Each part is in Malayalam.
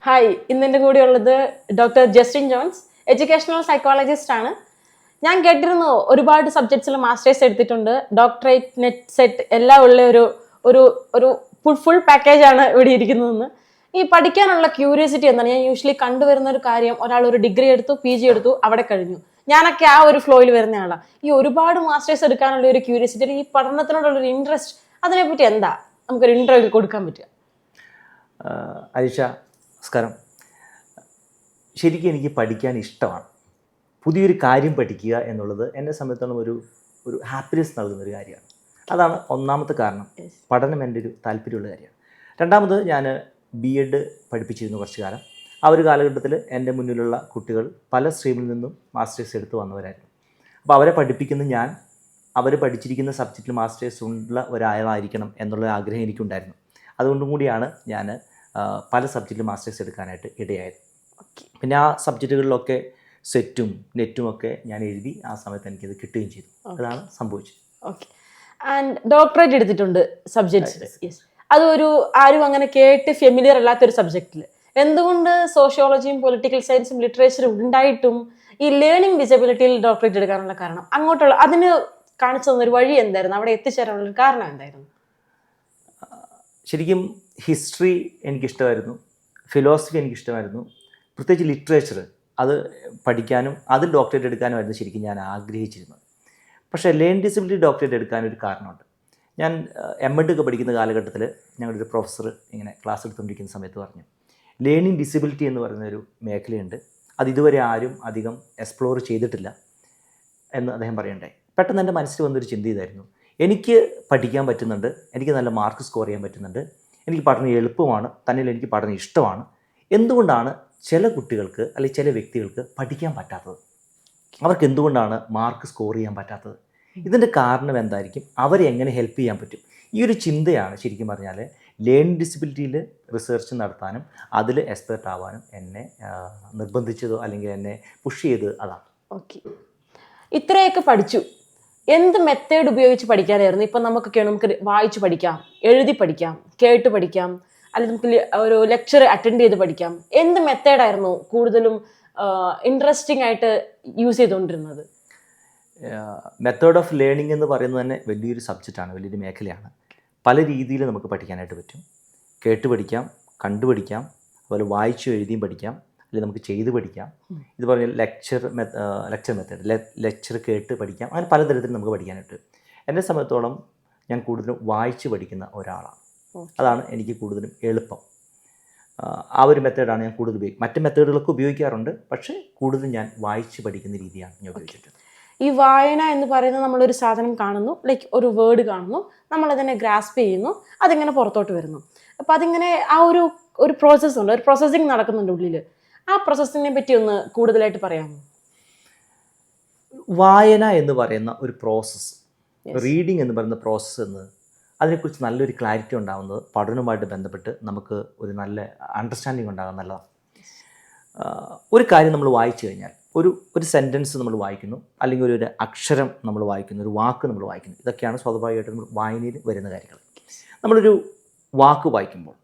ഹായ്, ഇന്നെൻ്റെ കൂടെയുള്ളത് doctor Justin Jones, educational psychologist ആണ്. ഞാൻ കേട്ടിരുന്നു ഒരുപാട് സബ്ജക്ട്സിൽ മാസ്റ്റേഴ്സ് എടുത്തിട്ടുണ്ട്, ഡോക്ടറേറ്റ്, നെറ്റ് സെറ്റ് എല്ലാം ഉള്ള ഒരു ഒരു ഒരു ഫുൾ പാക്കേജ് ആണ് ഇവിടെ ഇരിക്കുന്നതെന്ന്. ഈ പഠിക്കാനുള്ള ക്യൂരിയോസിറ്റി എന്താണ്? ഞാൻ യൂഷ്വലി കണ്ടുവരുന്ന ഒരു കാര്യം, ഒരാൾ ഒരു ഡിഗ്രി എടുത്തു, PG എടുത്തു, അവിടെ കഴിഞ്ഞു. ഞാനൊക്കെ ആ ഒരു ഫ്ലോയിൽ വരുന്ന ആളാണ്. ഈ ഒരുപാട് മാസ്റ്റേഴ്സ് എടുക്കാനുള്ള ഒരു ക്യൂരിയോസിറ്റി, ഈ പഠനത്തിനോടുള്ള ഒരു ഇൻട്രസ്റ്റ്, അതിനെപ്പറ്റി എന്താ നമുക്കൊരു ഇന്റർവ്യൂ കൊടുക്കാൻ പറ്റുക? അരിഷ, നമസ്കാരം. ശരിക്കും എനിക്ക് പഠിക്കാൻ ഇഷ്ടമാണ്. പുതിയൊരു കാര്യം പഠിക്കുക എന്നുള്ളത് എന്നെ സംബന്ധിച്ചിടത്തോളം ഒരു ഹാപ്പിനെസ് നൽകുന്നൊരു കാര്യമാണ്. അതാണ് ഒന്നാമത്തെ കാരണം. പഠനം എൻ്റെ ഒരു താല്പര്യമുള്ള കാര്യമാണ്. രണ്ടാമത്, ഞാൻ B.Ed പഠിപ്പിച്ചിരുന്നു കുറച്ച് കാലം. ആ ഒരു കാലഘട്ടത്തിൽ എൻ്റെ മുന്നിലുള്ള കുട്ടികൾ പല സ്ട്രീമിൽ നിന്നും മാസ്റ്റേഴ്സ് എടുത്ത് വന്നവരായിരുന്നു. അപ്പോൾ അവരെ പഠിപ്പിക്കുന്ന ഞാൻ, അവർ പഠിച്ചിരിക്കുന്ന സബ്ജക്റ്റിൽ മാസ്റ്റേഴ്സ് ഉള്ള ഒരാളായിരിക്കണം എന്നുള്ള ആഗ്രഹം എനിക്കുണ്ടായിരുന്നു. അതുകൊണ്ടും കൂടിയാണ് ഞാൻ പല സബ്ജക്റ്റിൽ മാസ്റ്റേഴ്സ് എടുക്കാനായിട്ട് ഇടയായത്. പിന്നെ ആ സബ്ജക്റ്റുകളിലൊക്കെ സെറ്റും നെറ്റും ഒക്കെ ഞാൻ എഴുതി ആ സമയത്ത് എനിക്കത് കിട്ടുകയും ചെയ്തു. അതാണ് സംഭവിച്ചത്. ഓക്കെ. ആൻഡ് ഡോക്ടറേറ്റ് എടുത്തിട്ടുണ്ട് സബ്ജക്ട്സ്. യെസ്, അതൊരു ആരും അങ്ങനെ കേട്ട് ഫെമിലിയർ അല്ലാത്തൊരു സബ്ജക്റ്റിൽ എന്തുകൊണ്ട് സോഷ്യോളജിയും പൊളിറ്റിക്കൽ സയൻസും ലിറ്ററേച്ചറും ഉണ്ടായിട്ടും ഈ ലേണിംഗ് ഡിസബിലിറ്റിയിൽ ഡോക്ടറേറ്റ് എടുക്കാനുള്ള കാരണം, അങ്ങോട്ടുള്ള അതിന് കാണിച്ചു തന്നൊരു വഴി എന്തായിരുന്നു? അവിടെ എത്തിച്ചേരാനുള്ള കാരണം എന്തായിരുന്നു? ശരിക്കും ഹിസ്റ്ററി എനിക്കിഷ്ടമായിരുന്നു, ഫിലോസഫി എനിക്കിഷ്ടമായിരുന്നു, പ്രത്യേകിച്ച് ലിറ്ററേച്ചർ അത് പഠിക്കാനും അതിൽ ഡോക്ടറേറ്റ് എടുക്കാനുമായിരുന്നു ശരിക്കും ഞാൻ ആഗ്രഹിച്ചിരുന്നത്. പക്ഷേ ലേണിംഗ് ഡിസബിലിറ്റി ഡോക്ടറേറ്റ് എടുക്കാനൊരു കാരണമുണ്ട്. ഞാൻ M.Ed ഒക്കെ പഠിക്കുന്ന കാലഘട്ടത്തിൽ ഞങ്ങളുടെ ഒരു പ്രൊഫസർ ഇങ്ങനെ ക്ലാസ് എടുത്തുകൊണ്ടിരിക്കുന്ന സമയത്ത് പറഞ്ഞു, ലേണിംഗ് ഡിസബിലിറ്റി എന്ന് പറയുന്നൊരു മേഖലയുണ്ട്, അത് ഇതുവരെ ആരും അധികം എക്സ്പ്ലോർ ചെയ്തിട്ടില്ല എന്ന് അദ്ദേഹം പറയണ്ടേ. പെട്ടെന്ന് എൻ്റെ മനസ്സിൽ വന്നൊരു ചിന്ത ഇതായിരുന്നു, എനിക്ക് പഠിക്കാൻ പറ്റുന്നുണ്ട്, എനിക്ക് നല്ല മാർക്ക് സ്കോർ ചെയ്യാൻ പറ്റുന്നുണ്ട്, എനിക്ക് പഠനം എളുപ്പമാണ്, തന്നെ എനിക്ക് പഠനം ഇഷ്ടമാണ്. എന്തുകൊണ്ടാണ് ചില കുട്ടികൾക്ക് അല്ലെങ്കിൽ ചില വ്യക്തികൾക്ക് പഠിക്കാൻ പറ്റാത്തത്? അവർക്ക് എന്തുകൊണ്ടാണ് മാർക്ക് സ്കോർ ചെയ്യാൻ പറ്റാത്തത്? ഇതിൻ്റെ കാരണം എന്തായിരിക്കും? അവരെ എങ്ങനെ ഹെൽപ്പ് ചെയ്യാൻ പറ്റും? ഈ ഒരു ചിന്തയാണ് ശരിക്കും പറഞ്ഞാൽ ലേണിംഗ് ഡിസബിലിറ്റിയിൽ റിസർച്ച് നടത്താനും അതിൽ എക്സ്പെർട്ട് ആവാനും എന്നെ നിർബന്ധിച്ചതോ അല്ലെങ്കിൽ എന്നെ പുഷ് ചെയ്തത് അതാണ്. ഓക്കെ, ഇത്രയൊക്കെ പഠിച്ചു, എന്ത് മെത്തേഡ് ഉപയോഗിച്ച് പഠിക്കാനായിരുന്നു? ഇപ്പം നമുക്കൊക്കെയാണ്, നമുക്ക് വായിച്ച് പഠിക്കാം, എഴുതി പഠിക്കാം, കേട്ട് പഠിക്കാം, അല്ലെങ്കിൽ നമുക്ക് ഒരു ലെക്ചർ അറ്റൻഡ് ചെയ്ത് പഠിക്കാം. എന്ത് മെത്തേഡായിരുന്നു കൂടുതലും ഇൻട്രസ്റ്റിംഗ് ആയിട്ട് യൂസ് ചെയ്തുകൊണ്ടിരുന്നത്? മെത്തേഡ് ഓഫ് ലേണിംഗ് എന്ന് പറയുന്നത് തന്നെ വലിയൊരു സബ്ജക്റ്റാണ്, വലിയൊരു മേഖലയാണ്. പല രീതിയിൽ നമുക്ക് പഠിക്കാനായിട്ട് പറ്റും. കേട്ട് പഠിക്കാം, കണ്ടുപഠിക്കാം, അതുപോലെ വായിച്ചു എഴുതിയും പഠിക്കാം, അല്ലെങ്കിൽ നമുക്ക് ചെയ്ത് പഠിക്കാം. ഇത് പറഞ്ഞാൽ ലെക്ചർ മെത്തേഡ്, ലെക്ചർ കേട്ട് പഠിക്കാം, അങ്ങനെ പലതരത്തിൽ നമുക്ക് പഠിക്കാനായിട്ട്. എന്നെ സംബന്ധിച്ചോളം ഞാൻ കൂടുതലും വായിച്ച് പഠിക്കുന്ന ഒരാളാണ്. അതാണ് എനിക്ക് കൂടുതലും എളുപ്പം. ആ ഒരു മെത്തേഡാണ് ഞാൻ കൂടുതൽ ഉപയോഗിക്കുക. മറ്റ് മെത്തേഡുകളൊക്കെ ഉപയോഗിക്കാറുണ്ട്, പക്ഷേ കൂടുതലും ഞാൻ വായിച്ച് പഠിക്കുന്ന രീതിയാണ് ഞാൻ ഉപയോഗിച്ചിട്ടുള്ളത്. ഈ വായന എന്ന് പറയുന്നത്, നമ്മളൊരു സാധനം കാണുന്നു, ലൈക്ക് ഒരു വേർഡ് കാണുന്നു, നമ്മളതിനെ ഗ്രാസ്പ് ചെയ്യുന്നു, അതിങ്ങനെ പുറത്തോട്ട് വരുന്നു. അപ്പം അതിങ്ങനെ ആ ഒരു പ്രോസസ്സ് ഉണ്ട്, ഒരു പ്രോസസ്സിങ് നടക്കുന്നുണ്ട് ഉള്ളിൽ. ആ പ്രോസസ്സിനെ പറ്റി ഒന്ന് കൂടുതലായിട്ട് പറയാമോ? വായന എന്ന് പറയുന്ന ഒരു പ്രോസസ്സ്, റീഡിങ് എന്ന് പറയുന്ന പ്രോസസ്സ് എന്ന്, അതിനെക്കുറിച്ച് നല്ലൊരു ക്ലാരിറ്റി ഉണ്ടാകുന്നത് പഠനവുമായിട്ട് ബന്ധപ്പെട്ട് നമുക്ക് ഒരു നല്ല അണ്ടർസ്റ്റാൻഡിങ് ഉണ്ടാകാൻ നല്ലതാണ്. ഒരു കാര്യം നമ്മൾ വായിച്ചു കഴിഞ്ഞാൽ, ഒരു സെൻറ്റൻസ് നമ്മൾ വായിക്കുന്നു, അല്ലെങ്കിൽ ഒരു അക്ഷരം നമ്മൾ വായിക്കുന്നു, ഒരു വാക്ക് നമ്മൾ വായിക്കുന്നു, ഇതൊക്കെയാണ് സ്വാഭാവികമായിട്ട് നമ്മൾ വായനയിൽ വരുന്ന കാര്യങ്ങൾ. നമ്മളൊരു വാക്ക് വായിക്കുമ്പോൾ,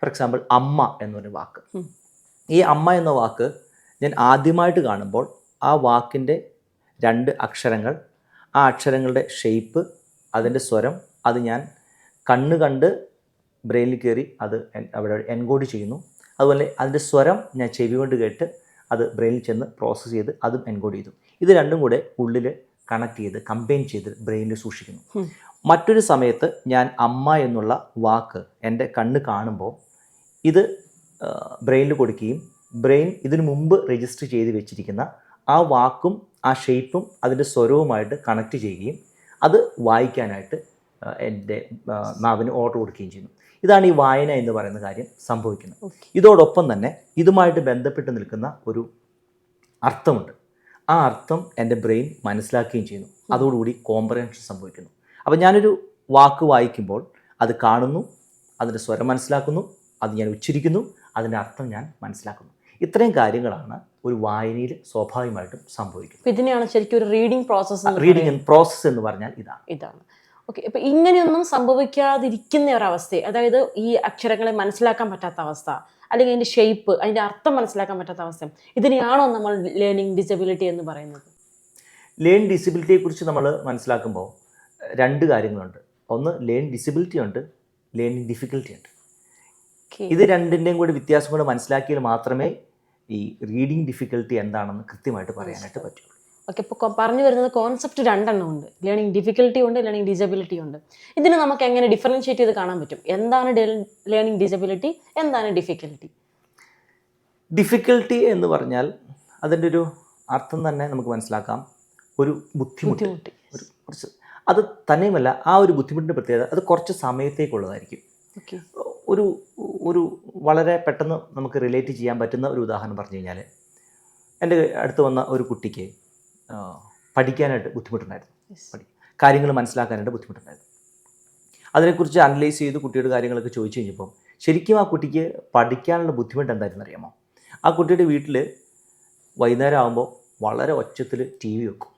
ഫോർ എക്സാമ്പിൾ അമ്മ എന്നൊരു വാക്ക്, ഈ അമ്മ എന്ന വാക്ക് ഞാൻ ആദ്യമായിട്ട് കാണുമ്പോൾ ആ വാക്കിൻ്റെ 2 അക്ഷരങ്ങൾ, ആ അക്ഷരങ്ങളുടെ ഷേപ്പ്, അതിൻ്റെ സ്വരം, അത് ഞാൻ കണ്ണ് കണ്ട് ബ്രെയിനിൽ കയറി അത് അവിടെ എൻകോഡ് ചെയ്യുന്നു. അതുപോലെ അതിൻ്റെ സ്വരം ഞാൻ ചെവി കൊണ്ട് കേട്ട് അത് ബ്രെയിനിൽ ചെന്ന് പ്രോസസ്സ് ചെയ്ത് അതും എൻകോഡ് ചെയ്തു. ഇത് രണ്ടും കൂടെ ഉള്ളിൽ കണക്ട് ചെയ്ത് കമ്പൈൻ ചെയ്ത് ബ്രെയിനിൽ സൂക്ഷിക്കുന്നു. മറ്റൊരു സമയത്ത് ഞാൻ അമ്മ എന്നുള്ള വാക്ക് എൻ്റെ കണ്ണ് കാണുമ്പോൾ ഇത് ബ്രെയിനിൽ കൊടുക്കുകയും ബ്രെയിൻ ഇതിനു മുമ്പ് രജിസ്റ്റർ ചെയ്ത് വെച്ചിരിക്കുന്ന ആ വാക്കും ആ ഷേപ്പും അതിൻ്റെ സ്വരവുമായിട്ട് കണക്ട് ചെയ്യുകയും അത് വായിക്കാനായിട്ട് എൻ്റെ നാവിന് ഓർഡർ കൊടുക്കുകയും ചെയ്യുന്നു. ഇതാണ് ഈ വായന എന്ന് പറയുന്ന കാര്യം സംഭവിക്കുന്നത്. ഇതോടൊപ്പം തന്നെ ഇതുമായിട്ട് ബന്ധപ്പെട്ട് നിൽക്കുന്ന ഒരു അർത്ഥമുണ്ട്. ആ അർത്ഥം എൻ്റെ ബ്രെയിൻ മനസ്സിലാക്കുകയും ചെയ്യുന്നു. അതോടുകൂടി കോംപ്രഹെൻഷൻ സംഭവിക്കുന്നു. അപ്പോൾ ഞാനൊരു വാക്ക് വായിക്കുമ്പോൾ അത് കാണുന്നു, അതിൻ്റെ സ്വരം മനസ്സിലാക്കുന്നു, അത് ഞാൻ ഉച്ചരിക്കുന്നു, അതിൻ്റെ അർത്ഥം ഞാൻ മനസ്സിലാക്കുന്നു. ഇത്രയും കാര്യങ്ങളാണ് ഒരു വായനയിൽ സ്വാഭാവികമായിട്ടും സംഭവിക്കുന്നത്. ഇതിനെയാണ് ശരിക്കും ഒരു റീഡിംഗ് പ്രോസസ്സ്. റീഡിംഗ് പ്രോസസ്സ് എന്ന് പറഞ്ഞാൽ ഇതാണ്. ഓക്കെ, ഇപ്പൊ ഇങ്ങനെയൊന്നും സംഭവിക്കാതിരിക്കുന്ന ഒരവസ്ഥ, അതായത് ഈ അക്ഷരങ്ങളെ മനസ്സിലാക്കാൻ പറ്റാത്ത അവസ്ഥ, അല്ലെങ്കിൽ അതിൻ്റെ ഷേപ്പ്, അതിൻ്റെ അർത്ഥം മനസ്സിലാക്കാൻ പറ്റാത്ത അവസ്ഥ, ഇതിനെയാണോ നമ്മൾ ലേണിംഗ് ഡിസബിലിറ്റി എന്ന് പറയുന്നത്? ലേൺ ഡിസബിലിറ്റിയെക്കുറിച്ച് നമ്മൾ മനസ്സിലാക്കുമ്പോൾ രണ്ട് കാര്യങ്ങളുണ്ട്. ഒന്ന് ലേൺ ഡിസബിലിറ്റി ഉണ്ട്, ലേണിംഗ് ഡിഫിക്കൽറ്റി ഉണ്ട്. ഇത് രണ്ടിൻ്റെയും കൂടി വ്യത്യാസം കൂടെ മനസ്സിലാക്കിയാൽ മാത്രമേ ഈ റീഡിങ് ഡിഫിക്കൽറ്റി എന്താണെന്ന് കൃത്യമായിട്ട് പറയാനായിട്ട് പറ്റുള്ളൂ. ഓക്കെ, ഇപ്പോൾ പറഞ്ഞു വരുന്നത് കോൺസെപ്റ്റ് രണ്ടെണ്ണം ഉണ്ട്. ലേണിംഗ് ഡിഫിക്കൽറ്റി ഉണ്ട്, ലേണിംഗ് ഡിസബിലിറ്റി ഉണ്ട്. ഇതിന് നമുക്ക് എങ്ങനെ ഡിഫറൻഷ്യേറ്റ് ചെയ്ത് കാണാൻ പറ്റും? എന്താണ് ലേണിംഗ് ഡിസബിലിറ്റി, എന്താണ് ഡിഫിക്കൽറ്റി? ഡിഫിക്കൽറ്റി എന്ന് പറഞ്ഞാൽ അതിൻ്റെ ഒരു അർത്ഥം തന്നെ നമുക്ക് മനസ്സിലാക്കാം, ഒരു ബുദ്ധിമുട്ട്. ഒരു കുറച്ച് അത് തന്നെയുമല്ല, ആ ഒരു ബുദ്ധിമുട്ടിൻ്റെ പ്രത്യേകത അത് കുറച്ച് സമയത്തേക്കുള്ളതായിരിക്കും. ഒരു ഒരു വളരെ പെട്ടെന്ന് നമുക്ക് റിലേറ്റ് ചെയ്യാൻ പറ്റുന്ന ഒരു ഉദാഹരണം പറഞ്ഞു കഴിഞ്ഞാൽ, എൻ്റെ അടുത്ത് വന്ന ഒരു കുട്ടിക്ക് പഠിക്കാനായിട്ട് ബുദ്ധിമുട്ടുണ്ടായിരുന്നു, കാര്യങ്ങൾ മനസ്സിലാക്കാനായിട്ട് ബുദ്ധിമുട്ടുണ്ടായിരുന്നു. അതിനെക്കുറിച്ച് അനലൈസ് ചെയ്ത് കുട്ടിയുടെ കാര്യങ്ങളൊക്കെ ചോദിച്ചു കഴിഞ്ഞപ്പോൾ ശരിക്കും ആ കുട്ടിക്ക് പഠിക്കാനുള്ള ബുദ്ധിമുട്ട് എന്തായിരുന്നു അറിയാമോ? ആ കുട്ടിയുടെ വീട്ടിൽ വൈകുന്നേരം ആകുമ്പോൾ വളരെ ഒച്ചത്തിൽ ടി വി വെക്കും.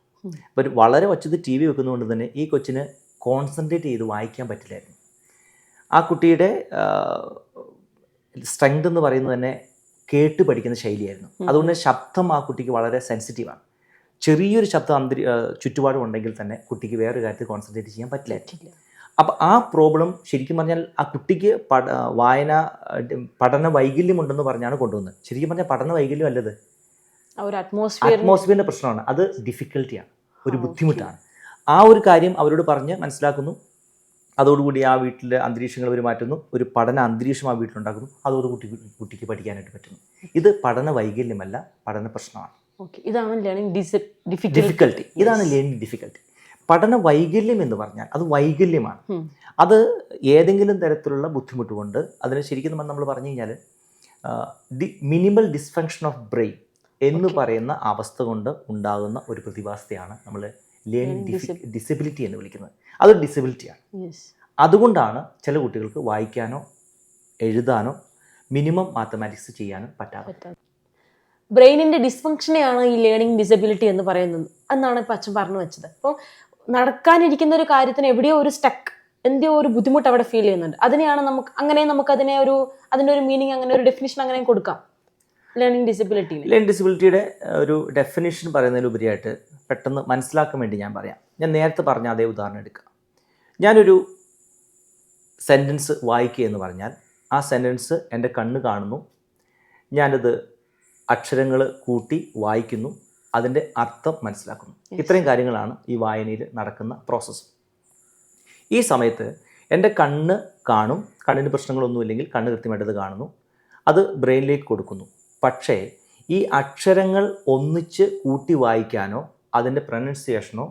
അപ്പോൾ വളരെ ഒച്ചത്തിൽ ടി വി വെക്കുന്നതുകൊണ്ട് തന്നെ ഈ കൊച്ചിന് കോൺസെൻട്രേറ്റ് ചെയ്ത് വായിക്കാൻ പറ്റില്ലായിരുന്നു. ആ കുട്ടിയുടെ സ്ട്രെങ്ത് എന്ന് പറയുന്നത് തന്നെ കേട്ട് പഠിക്കുന്ന ശൈലിയായിരുന്നു. അതുകൊണ്ട് ശബ്ദം ആ കുട്ടിക്ക് വളരെ സെൻസിറ്റീവാണ്. ചെറിയൊരു ശബ്ദം ചുറ്റുപാടും ഉണ്ടെങ്കിൽ തന്നെ കുട്ടിക്ക് വേറൊരു കാര്യത്തിൽ കോൺസെൻട്രേറ്റ് ചെയ്യാൻ പറ്റില്ല. അപ്പോൾ ആ പ്രോബ്ലം ശരിക്കും പറഞ്ഞാൽ ആ കുട്ടിക്ക് പഠന വൈകല്യമുണ്ടെന്ന് പറഞ്ഞാണ് കൊണ്ടുവന്നത്. ശരിക്കും പറഞ്ഞാൽ പഠന വൈകല്യം അല്ലത്, അറ്റ്മോസ്ഫിയറിൻ്റെ പ്രശ്നമാണ്. അത് ഡിഫിക്കൽറ്റിയാണ്, ഒരു ബുദ്ധിമുട്ടാണ്. ആ ഒരു കാര്യം അവരോട് പറഞ്ഞ് മനസ്സിലാക്കുന്നു. അതോടുകൂടി ആ വീട്ടിലെ അന്തരീക്ഷങ്ങൾ അവർ മാറ്റുന്നു, ഒരു പഠന അന്തരീക്ഷം ആ വീട്ടിലുണ്ടാക്കുന്നു. അതോടുകൂടി കുട്ടിക്ക് പഠിക്കാനായിട്ട് പറ്റുന്നു. ഇത് പഠന വൈകല്യമല്ല, പഠന പ്രശ്നമാണ്. ഇതാണ് ലേണിംഗ് ഡിഫിക്കൽറ്റി. ഇതാണ് ലേണിംഗ് ഡിഫിക്കൽറ്റി. പഠന വൈകല്യം എന്ന് പറഞ്ഞാൽ അത് വൈകല്യമാണ്. അത് ഏതെങ്കിലും തരത്തിലുള്ള ബുദ്ധിമുട്ട് കൊണ്ട്, അതിന് ശരിക്കും നമ്മൾ പറഞ്ഞു കഴിഞ്ഞാൽ മിനിമൽ ഡിസ്ഫങ്ഷൻ ഓഫ് ബ്രെയിൻ എന്ന് പറയുന്ന അവസ്ഥ കൊണ്ട് ഉണ്ടാകുന്ന ഒരു പ്രതിഭാസത്തെയാണ് നമ്മൾ ലേണിംഗ് ഡിസബിലിറ്റി എന്ന് വിളിക്കുന്നത്. അതൊരു ഡിസബിലിറ്റിയാണ്. അതുകൊണ്ടാണ് ചില കുട്ടികൾക്ക് വായിക്കാനോ എഴുതാനോ മിനിമം മാത്തമാറ്റിക്സ് ചെയ്യാനോ പറ്റാതെ. ബ്രെയിനിന്റെ ഡിസ്ഫങ്ഷനെയാണ് ഈ ലേണിംഗ് ഡിസബിലിറ്റി എന്ന് പറയുന്നത് എന്നാണ് ഇപ്പം അച്ഛൻ പറഞ്ഞു വെച്ചത്. അപ്പോൾ നടക്കാനിരിക്കുന്ന ഒരു കാര്യത്തിന് എവിടെയോ ഒരു സ്റ്റക്ക്, എന്തോ ഒരു ബുദ്ധിമുട്ട് അവിടെ ഫീൽ ചെയ്യുന്നുണ്ട്. അതിനെയാണ് നമുക്ക് അതിനെ അതിൻ്റെ ഒരു മീനിങ്, അങ്ങനെ ഒരു ഡെഫിനിഷൻ അങ്ങനെ കൊടുക്കാം ലേണിംഗ് ഡിസബിലിറ്റി. ലേണിംഗ് ഡിസബിലിറ്റിയുടെ ഒരു ഡെഫിനിഷൻ പറയുന്നതിലുപരിയായിട്ട് പെട്ടെന്ന് മനസ്സിലാക്കാൻ വേണ്ടി ഞാൻ പറയാം. ഞാൻ നേരത്തെ പറഞ്ഞ അതേ ഉദാഹരണം എടുക്കാം. ഞാനൊരു സെൻറ്റൻസ് വായിക്കുക എന്ന് പറഞ്ഞാൽ ആ സെൻറ്റൻസ് എൻ്റെ കണ്ണ് കാണുന്നു, ഞാനത് അക്ഷരങ്ങൾ കൂട്ടി വായിക്കുന്നു, അതിൻ്റെ അർത്ഥം മനസ്സിലാക്കുന്നു. ഇത്രയും കാര്യങ്ങളാണ് ഈ വായനയിൽ നടക്കുന്ന പ്രോസസ്സ്. ഈ സമയത്ത് എൻ്റെ കണ്ണ് കാണും, കണ്ണിന് പ്രശ്നങ്ങളൊന്നുമില്ലെങ്കിൽ കണ്ണ് കൃത്യമായിട്ട് അത് കാണുന്നു, അത് ബ്രെയിനിലേക്ക് കൊടുക്കുന്നു. പക്ഷേ ഈ അക്ഷരങ്ങൾ ഒന്നിച്ച് കൂട്ടി വായിക്കാനോ അതിൻ്റെ പ്രൊനൗൺസിയേഷനോ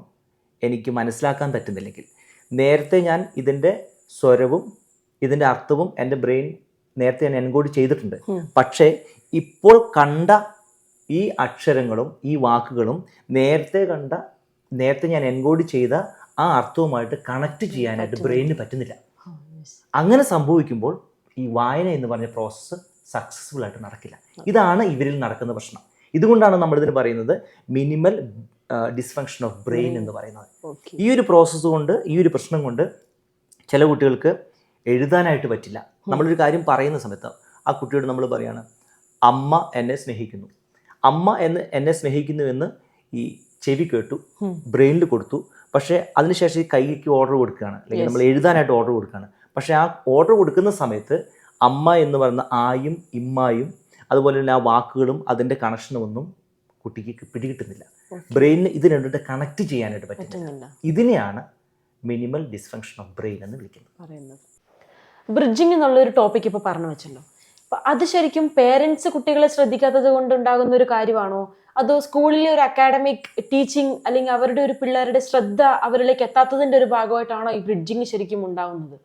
എനിക്ക് മനസ്സിലാക്കാൻ പറ്റുന്നില്ലെങ്കിൽ, നേരത്തെ ഞാൻ ഇതിൻ്റെ സ്വരവും ഇതിൻ്റെ അർത്ഥവും എൻ്റെ ബ്രെയിൻ നേരത്തെ ഞാൻ എൻകോഡ് ചെയ്തിട്ടുണ്ട്. പക്ഷേ ഇപ്പോൾ കണ്ട ഈ അക്ഷരങ്ങളും ഈ വാക്കുകളും നേരത്തെ ഞാൻ എൻകോഡ് ചെയ്ത ആ അർത്ഥവുമായിട്ട് കണക്ട് ചെയ്യാനായിട്ട് ബ്രെയിനിന് പറ്റുന്നില്ല. അങ്ങനെ സംഭവിക്കുമ്പോൾ ഈ വായന എന്ന് പറഞ്ഞ പ്രോസസ്സ് സക്സസ്ഫുൾ ആയിട്ട് നടക്കില്ല. ഇതാണ് ഇവരിൽ നടക്കുന്ന പ്രശ്നം. ഇതുകൊണ്ടാണ് നമ്മളിതിന് പറയുന്നത് മിനിമൽ ഡിസ്ഫങ്ഷൻ ഓഫ് ബ്രെയിൻ എന്ന് പറയുന്നത്. ഈ ഒരു പ്രോസസ്സ് കൊണ്ട്, ഈ ഒരു പ്രശ്നം കൊണ്ട് ചില കുട്ടികൾക്ക് എഴുതാനായിട്ട് പറ്റില്ല. നമ്മളൊരു കാര്യം പറയുന്ന സമയത്ത് ആ കുട്ടിയോട് നമ്മൾ പറയാണ്, അമ്മ എന്നെ സ്നേഹിക്കുന്നു. അമ്മ എന്നെ സ്നേഹിക്കുന്നു എന്ന് ഈ ചെവി കേട്ടു, ബ്രെയിനിൽ കൊടുത്തു. പക്ഷേ അതിനുശേഷം ഈ കൈക്ക് ഓർഡർ കൊടുക്കുകയാണ്, അല്ലെങ്കിൽ നമ്മൾ എഴുതാനായിട്ട് ഓർഡർ കൊടുക്കുകയാണ്. പക്ഷേ ആ ഓർഡർ കൊടുക്കുന്ന സമയത്ത് അമ്മ എന്ന് പറയുന്ന ആയും ഇമ്മായും അതുപോലെ തന്നെ ആ വാക്കുകളും അതിൻ്റെ കണക്ഷനുമൊന്നും കുട്ടിക്ക് പിടികിട്ടുന്നില്ല. ബ്രെയിനിന് ഇത് രണ്ടിട്ട് കണക്ട് ചെയ്യാനായിട്ട് പറ്റുന്നില്ല. ഇതിനെയാണ് മിനിമൽ ഡിസ്ഫങ്ഷൻ ഓഫ് ബ്രെയിൻ എന്ന് വിളിക്കുന്നത്. ബ്രിഡ്ജിങ് എന്നുള്ളൊരു ടോപ്പിക് ഇപ്പോൾ പറഞ്ഞു വെച്ചല്ലോ. അപ്പം അത് ശരിക്കും പേരൻസ് കുട്ടികളെ ശ്രദ്ധിക്കാത്തത് കൊണ്ടുണ്ടാകുന്ന ഒരു കാര്യമാണോ, അതോ സ്കൂളിലെ ഒരു അക്കാഡമിക് ടീച്ചിങ് അല്ലെങ്കിൽ അവരുടെ ഒരു പിള്ളേരുടെ ശ്രദ്ധ അവരിലേക്ക് എത്താത്തതിൻ്റെ ഒരു ഭാഗമായിട്ടാണോ ഈ ബ്രിഡ്ജിങ് ശരിക്കും ഉണ്ടാകുന്നത്?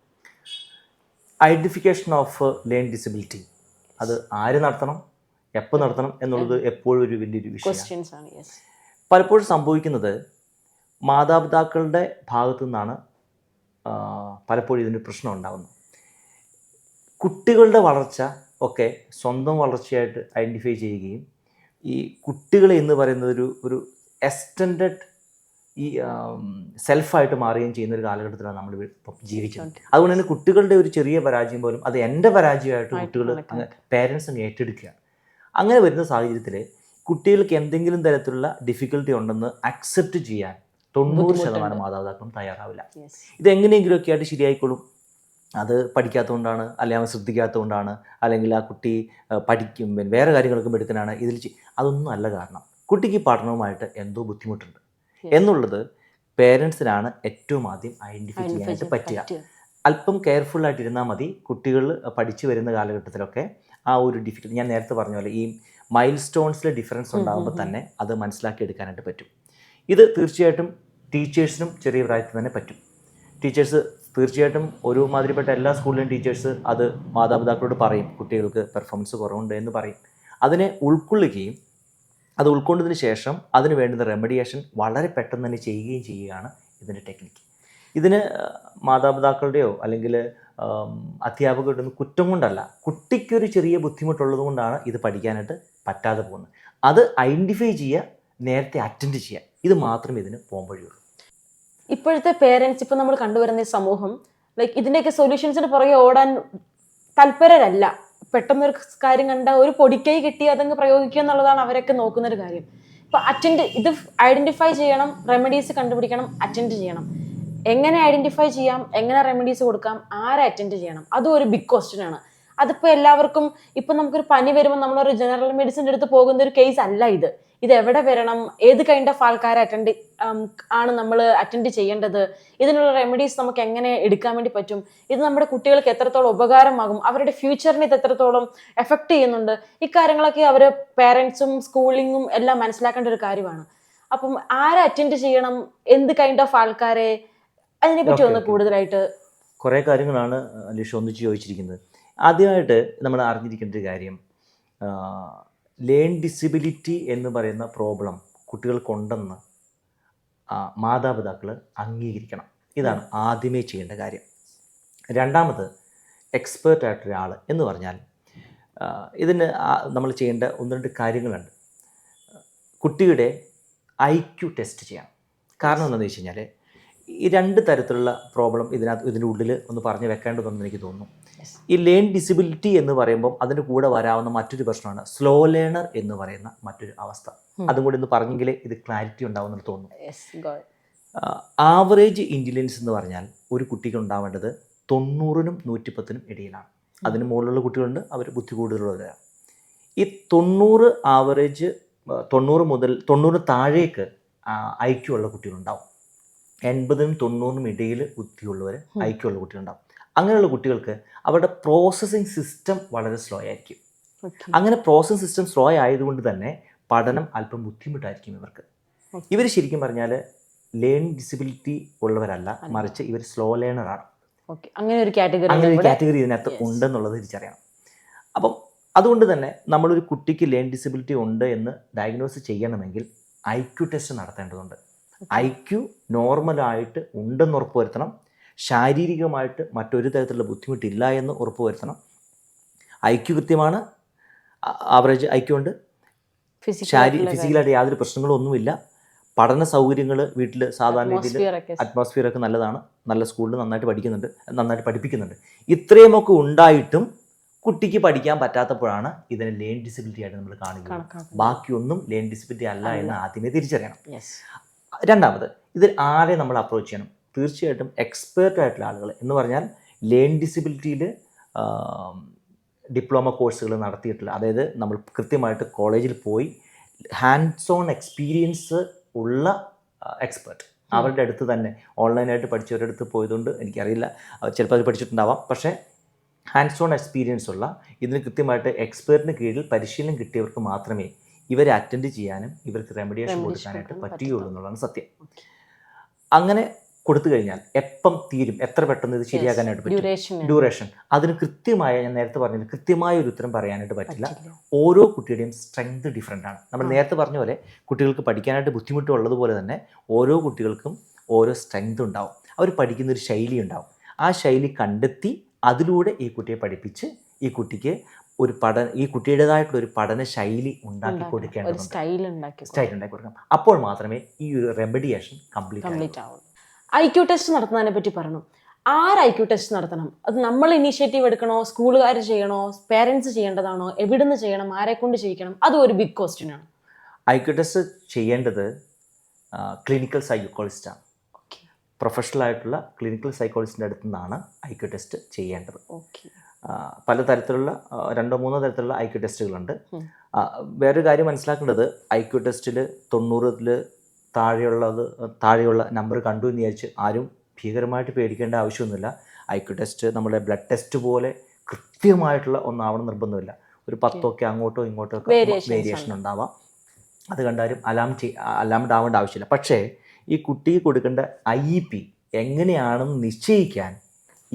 ഐഡന്റിഫിക്കേഷൻ ഓഫ് ലേൺ ഡിസബിലിറ്റി അത് ആര് നടത്തണം, എപ്പോൾ നടത്തണം എന്നുള്ളത് എപ്പോഴും ഒരു വലിയൊരു വിഷയമാണ്. പലപ്പോഴും സംഭവിക്കുന്നത് മാതാപിതാക്കളുടെ ഭാഗത്തു നിന്നാണ് പലപ്പോഴും ഇതിന് പ്രശ്നം ഉണ്ടാകുന്നത്. കുട്ടികളുടെ വളർച്ച ഒക്കെ സ്വന്തം വളർച്ചയായിട്ട് ഐഡൻറ്റിഫൈ ചെയ്യുകയും ഈ കുട്ടികൾ എന്ന് പറയുന്നത് ഒരു എക്സ്റ്റൻഡഡ് ഈ സെൽഫായിട്ട് മാറുകയും ചെയ്യുന്ന ഒരു കാലഘട്ടത്തിലാണ് നമ്മൾ ഇപ്പം ജീവിക്കുന്നത്. അതുകൊണ്ട് തന്നെ കുട്ടികളുടെ ഒരു ചെറിയ പരാജയം പോലും അത് എൻ്റെ പരാജയമായിട്ട് കുട്ടികൾ പേരൻസ് അങ്ങ് ഏറ്റെടുക്കുകയാണ്. അങ്ങനെ വരുന്ന സാഹചര്യത്തിൽ കുട്ടികൾക്ക് എന്തെങ്കിലും തരത്തിലുള്ള ഡിഫിക്കൽട്ടി ഉണ്ടെന്ന് അക്സെപ്റ്റ് ചെയ്യാൻ 90% മാതാപിതാക്കളും തയ്യാറാവില്ല. ഇതെങ്ങനെയെങ്കിലുമൊക്കെ ആയിട്ട് ശരിയായിക്കോളും, അത് പഠിക്കാത്തതുകൊണ്ടാണ്, അല്ലെങ്കിൽ അവൻ ശ്രദ്ധിക്കാത്തതുകൊണ്ടാണ്, അല്ലെങ്കിൽ ആ കുട്ടി പഠിക്കും വേറെ കാര്യങ്ങളൊക്കെ എടുക്കാനാണ് അതൊന്നും അല്ല കാരണം. കുട്ടിക്ക് പഠനവുമായിട്ട് എന്തോ ബുദ്ധിമുട്ടുണ്ട് എന്നുള്ളത് പേരൻസിനാണ് ഏറ്റവും ആദ്യം ഐഡൻറ്റിഫൈ ചെയ്യാനായിട്ട് പറ്റുക. അല്പം കെയർഫുള്ളായിട്ടിരുന്നാൽ മതി. കുട്ടികൾ പഠിച്ചു വരുന്ന കാലഘട്ടത്തിലൊക്കെ ആ ഒരു ഡിഫിക്കൽട്ടി, ഞാൻ നേരത്തെ പറഞ്ഞ പോലെ ഈ മൈൽ സ്റ്റോൺസിലെ ഡിഫറൻസ് ഉണ്ടാകുമ്പോൾ തന്നെ അത് മനസ്സിലാക്കി എടുക്കാനായിട്ട് പറ്റും. ഇത് തീർച്ചയായിട്ടും ടീച്ചേഴ്സിനും ചെറിയ പ്രായത്തിൽ തന്നെ പറ്റും. ടീച്ചേഴ്സ് തീർച്ചയായിട്ടും ഒരുമാതിരിപ്പെട്ട എല്ലാ സ്കൂളിലെയും ടീച്ചേഴ്സ് അത് മാതാപിതാക്കളോട് പറയും, കുട്ടികൾക്ക് പെർഫോമൻസ് കുറവുണ്ട് എന്ന് പറയും. അതിനെ ഉൾക്കൊള്ളുകയും അത് ഉൾക്കൊണ്ടതിന് ശേഷം അതിന് വേണ്ടുന്ന റെമഡിയേഷൻ വളരെ പെട്ടെന്ന് തന്നെ ചെയ്യുകയാണ് ഇതിൻ്റെ ടെക്നിക്ക്. ഇതിന് മാതാപിതാക്കളുടെയോ അല്ലെങ്കിൽ അധ്യാപകരുടെ ഒന്നും കുറ്റം കൊണ്ടല്ല, കുട്ടിക്കൊരു ചെറിയ ബുദ്ധിമുട്ടുള്ളത് കൊണ്ടാണ് ഇത് പഠിക്കാനായിട്ട് പറ്റാതെ പോകുന്നത്. അത് ഐഡൻറ്റിഫൈ ചെയ്യുക, നേരത്തെ അറ്റൻഡ് ചെയ്യുക, ഇത് മാത്രമേ ഇതിന് പോകുമ്പോഴുള്ളൂ. ഇപ്പോഴത്തെ പേരൻസ്, ഇപ്പോൾ നമ്മൾ കണ്ടുവരുന്ന ഈ സമൂഹം ഇതിൻ്റെയൊക്കെ സൊല്യൂഷൻസിന് പുറകെ ഓടാൻ തൽപരരല്ല. പെട്ടെന്നൊരു കാര്യം കണ്ട ഒരു പൊടിക്കൈ കിട്ടി അതങ്ങ് പ്രയോഗിക്കുക എന്നുള്ളതാണ് അവരൊക്കെ നോക്കുന്നൊരു കാര്യം. ഇപ്പം ഇത് ഐഡൻറ്റിഫൈ ചെയ്യണം, റെമഡീസ് കണ്ടുപിടിക്കണം, അറ്റൻഡ് ചെയ്യണം. എങ്ങനെ ഐഡൻറ്റിഫൈ ചെയ്യാം, എങ്ങനെ റെമഡീസ് കൊടുക്കാം, ആരെ അറ്റൻഡ് ചെയ്യണം, അതും ഒരു ബിഗ് ക്വസ്റ്റ്യൻ ആണ്. അതിപ്പോൾ എല്ലാവർക്കും ഇപ്പം നമുക്കൊരു പനി വരുമ്പോൾ നമ്മളൊരു ജനറൽ മെഡിസിൻ്റെ അടുത്ത് പോകുന്ന ഒരു കേസ് അല്ല ഇത്. ഇത് എവിടെ വരണം, ഏത് കൈൻഡ് ഓഫ് ആൾക്കാരെ ആണ് നമ്മൾ അറ്റൻഡ് ചെയ്യേണ്ടത്, ഇതിനുള്ള റെമഡീസ് നമുക്ക് എങ്ങനെ എടുക്കാൻ വേണ്ടി പറ്റും, ഇത് നമ്മുടെ കുട്ടികൾക്ക് എത്രത്തോളം ഉപകാരമാകും, അവരുടെ ഫ്യൂച്ചറിനെ ഇത് എത്രത്തോളം എഫക്റ്റ് ചെയ്യുന്നുണ്ട്, ഇക്കാര്യങ്ങളൊക്കെ അവർ പേരൻസും സ്കൂളിങ്ങും എല്ലാം മനസ്സിലാക്കേണ്ട ഒരു കാര്യമാണ്. അപ്പം ആരെ അറ്റൻഡ് ചെയ്യണം, എന്ത് കൈൻഡ് ഓഫ് ആൾക്കാരെ, അതിനെപ്പറ്റി ഒന്ന് കൂടുതലായിട്ട്. കുറേ കാര്യങ്ങളാണ് അലീഷ ഒന്നിച്ച് ചോദിച്ചിരിക്കുന്നത്. ആദ്യമായിട്ട് നമ്മൾ അറിഞ്ഞിരിക്കേണ്ട ഒരു കാര്യം, ലേൺ ഡിസബിലിറ്റി എന്ന് പറയുന്ന പ്രോബ്ലം കുട്ടികൾക്കുണ്ടെന്ന് മാതാപിതാക്കൾ അംഗീകരിക്കണം. ഇതാണ് ആദ്യമേ ചെയ്യേണ്ട കാര്യം. രണ്ടാമത്, എക്സ്പേർട്ടായിട്ടൊരാൾ എന്ന് പറഞ്ഞാൽ ഇതിന് നമ്മൾ ചെയ്യേണ്ട 1-2 കാര്യങ്ങളുണ്ട്. കുട്ടിയുടെ IQ ടെസ്റ്റ് ചെയ്യണം. കാരണം എന്താണെന്ന് വെച്ച് കഴിഞ്ഞാൽ ഈ 2 തരത്തിലുള്ള പ്രോബ്ലം ഇതിൻ്റെ ഉള്ളിൽ ഒന്ന് പറഞ്ഞു വെക്കേണ്ടതുണ്ടെന്ന് എനിക്ക് തോന്നുന്നു. ഈ ലേൺ ഡിസബിലിറ്റി എന്ന് പറയുമ്പം അതിൻ്റെ കൂടെ വരാവുന്ന മറ്റൊരു പ്രശ്നമാണ് സ്ലോ ലേണർ എന്ന് പറയുന്ന മറ്റൊരു അവസ്ഥ. അതും കൂടി ഒന്ന് പറഞ്ഞെങ്കിലേ ഇത് ക്ലാരിറ്റി ഉണ്ടാവുമെന്ന് തോന്നുന്നു. ആവറേജ് ഇൻ്റലിജൻസ് എന്ന് പറഞ്ഞാൽ ഒരു കുട്ടിക്ക് ഉണ്ടാവേണ്ടത് 90-നും 110-നും ഇടയിലാണ്. അതിന് മുകളിലുള്ള കുട്ടികളുണ്ട്, അവർ ബുദ്ധി കൂടുതലുള്ളവരാണ്. ഈ 90 ആവറേജ്, 90 മുതൽ 90 താഴേക്ക് IQ ഉള്ള കുട്ടികളുണ്ടാവും. 80-നും 90-നും ഇടയിൽ ബുദ്ധിയുള്ളവർ, IQ ഉള്ള കുട്ടികളുണ്ടാവും. അങ്ങനെയുള്ള കുട്ടികൾക്ക് അവരുടെ പ്രോസസ്സിങ് സിസ്റ്റം വളരെ സ്ലോ ആയിരിക്കും. അങ്ങനെ പ്രോസസ്സിങ് സിസ്റ്റം സ്ലോ ആയതുകൊണ്ട് തന്നെ പഠനം അല്പം ബുദ്ധിമുട്ടായിരിക്കും ഇവർക്ക്. ഇവർ ശരിക്കും പറഞ്ഞാൽ ലേൺ ഡിസബിലിറ്റി ഉള്ളവരല്ല, മറിച്ച് ഇവർ സ്ലോ ലേണറാണ്. അങ്ങനെ ഒരു കാറ്റഗറി ഇതിനകത്ത് ഉണ്ടെന്നുള്ളത് തിരിച്ചറിയണം. അപ്പം അതുകൊണ്ട് തന്നെ നമ്മളൊരു കുട്ടിക്ക് ലേൺ ഡിസബിലിറ്റി ഉണ്ട് എന്ന് ഡയഗ്നോസ് ചെയ്യണമെങ്കിൽ IQ ടെസ്റ്റ് നടത്തേണ്ടതുണ്ട്. IQ നോർമലായിട്ട് ഉണ്ടെന്ന് ഉറപ്പുവരുത്തണം. ശാരീരികമായിട്ട് മറ്റൊരു തരത്തിലുള്ള ബുദ്ധിമുട്ടില്ല എന്ന് ഉറപ്പുവരുത്തണം. IQ കൃത്യമാണ്, ആവറേജ് IQ ഉണ്ട്, ഫിസിക്കലായിട്ട് യാതൊരു പ്രശ്നങ്ങളും ഒന്നുമില്ല, പഠന സൗകര്യങ്ങൾ വീട്ടിൽ സാധാരണ രീതിയിൽ അറ്റ്മോസ്ഫിയറൊക്കെ നല്ലതാണ്, നല്ല സ്കൂളിൽ നന്നായിട്ട് പഠിക്കുന്നുണ്ട്, നന്നായിട്ട് പഠിപ്പിക്കുന്നുണ്ട്. ഇത്രയുമൊക്കെ ഉണ്ടായിട്ടും കുട്ടിക്ക് പഠിക്കാൻ പറ്റാത്തപ്പോഴാണ് ഇതിനെ ലേൺ ഡിസബിലിറ്റി ആയിട്ട് നമ്മൾ കാണുന്നത്. ബാക്കിയൊന്നും ലേൺ ഡിസബിലിറ്റി അല്ല എന്ന് ആദ്യമേ തിരിച്ചറിയണം. രണ്ടാമത്, ഇതിൽ ആരെ നമ്മൾ അപ്രോച്ച് ചെയ്യണം? തീർച്ചയായിട്ടും എക്സ്പേർട്ടായിട്ടുള്ള ആളുകൾ എന്ന് പറഞ്ഞാൽ ലേൺ ഡിസബിലിറ്റിയിൽ ഡിപ്ലോമ കോഴ്സുകൾ നടത്തിയിട്ടുള്ള, അതായത് നമ്മൾ കൃത്യമായിട്ട് കോളേജിൽ പോയി ഹാൻഡ്സ് ഓൺ എക്സ്പീരിയൻസ് ഉള്ള എക്സ്പേർട്ട്, അവരുടെ അടുത്ത് തന്നെ ഓൺലൈനായിട്ട് പഠിച്ചവരുടെ അടുത്ത് പോയതുകൊണ്ട് എനിക്കറിയില്ല, ചിലപ്പോൾ അത് പഠിച്ചിട്ടുണ്ടാവാം. പക്ഷേ ഹാൻഡ്സ് ഓൺ എക്സ്പീരിയൻസ് ഉള്ള, ഇതിന് കൃത്യമായിട്ട് എക്സ്പേർട്ടിന് കീഴിൽ പരിശീലനം കിട്ടിയവർക്ക് മാത്രമേ ഇവരെ അറ്റൻഡ് ചെയ്യാനും ഇവർക്ക് റെമഡിയേഷൻ കൊടുക്കാനായിട്ട് പറ്റുകയുള്ളൂ എന്നുള്ളതാണ് സത്യം. അങ്ങനെ കൊടുത്തു കഴിഞ്ഞാൽ എപ്പം തീരും, എത്ര പെട്ടെന്ന് ഇത് ശരിയാക്കാനായിട്ട് പറ്റും, ഡ്യൂറേഷൻ, അതിന് കൃത്യമായ, ഞാൻ നേരത്തെ പറഞ്ഞത് കൃത്യമായ ഒരു ഉത്തരം പറയാനായിട്ട് പറ്റില്ല. ഓരോ കുട്ടിയുടെയും സ്ട്രെങ്ത് ഡിഫറെൻ്റ് ആണ്. നമ്മൾ നേരത്തെ പറഞ്ഞ പോലെ കുട്ടികൾക്ക് പഠിക്കാനായിട്ട് ബുദ്ധിമുട്ടുള്ളതുപോലെ തന്നെ ഓരോ കുട്ടികൾക്കും ഓരോ സ്ട്രെങ്ത് ഉണ്ടാവും. അവർ പഠിക്കുന്നൊരു ശൈലി ഉണ്ടാവും. ആ ശൈലി കണ്ടെത്തി അതിലൂടെ ഈ കുട്ടിയെ പഠിപ്പിച്ച് ഈ കുട്ടിക്ക് ഈ കുട്ടിയുടേതായിട്ടുള്ള ഒരു പഠന ശൈലി ഉണ്ടാക്കി ഒരു കൊടുക്കേണ്ടതുണ്ട്. സ്റ്റൈൽ ഉണ്ടാക്കി കൊടുക്കണം. അപ്പോൾ മാത്രമേ ഈ ഒരു റെമഡിയേഷൻ കംപ്ലീറ്റ് ആവും. IQ ടെസ്റ്റ് നടത്തുന്നതിനെ പറ്റി പറഞ്ഞു. ആര് IQ ടെസ്റ്റ് നടത്തണം? അത് നമ്മൾ ഇനീഷ്യേറ്റീവ് എടുക്കണോ, സ്കൂളുകാർ ചെയ്യണോ, പേരൻസ് ചെയ്യേണ്ടതാണോ, എവിടുന്ന് ചെയ്യണം, ആരെ കൊണ്ട് ചെയ്യിക്കണം? അതും ഒരു ബിഗ് ക്വസ്റ്റ്യൻ ആണ്. IQ ടെസ്റ്റ് ചെയ്യേണ്ടത് ക്ലിനിക്കൽ സൈക്കോളജിസ്റ്റാണ്. പ്രൊഫഷണൽ ആയിട്ടുള്ള ക്ലിനിക്കൽ സൈക്കോളജിസ്റ്റിൻ്റെ അടുത്തു നിന്നാണ് IQ ടെസ്റ്റ് ചെയ്യേണ്ടത്. പലതരത്തിലുള്ള 2-3 തരത്തിലുള്ള IQ ടെസ്റ്റുകളുണ്ട്. വേറൊരു കാര്യം മനസ്സിലാക്കേണ്ടത്, IQ ടെസ്റ്റിൽ 90-ൽ താഴെയുള്ള നമ്പർ കണ്ടു എന്ന് വിചാരിച്ച് ആരും ഭീകരമായിട്ട് പേടിക്കേണ്ട ആവശ്യമൊന്നുമില്ല. IQ ടെസ്റ്റ് നമ്മുടെ ബ്ലഡ് ടെസ്റ്റ് പോലെ കൃത്യമായിട്ടുള്ള ഒന്നാവണം നിർബന്ധമില്ല. ഒരു 10 അങ്ങോട്ടോ ഇങ്ങോട്ടോ ഒക്കെ വേരിയേഷൻ ഉണ്ടാവാം. അത് കണ്ടാലും അലാംഡ് ആവേണ്ട ആവശ്യമില്ല. പക്ഷേ ഈ കുട്ടിക്ക് കൊടുക്കേണ്ട IEP എങ്ങനെയാണെന്ന് നിശ്ചയിക്കാൻ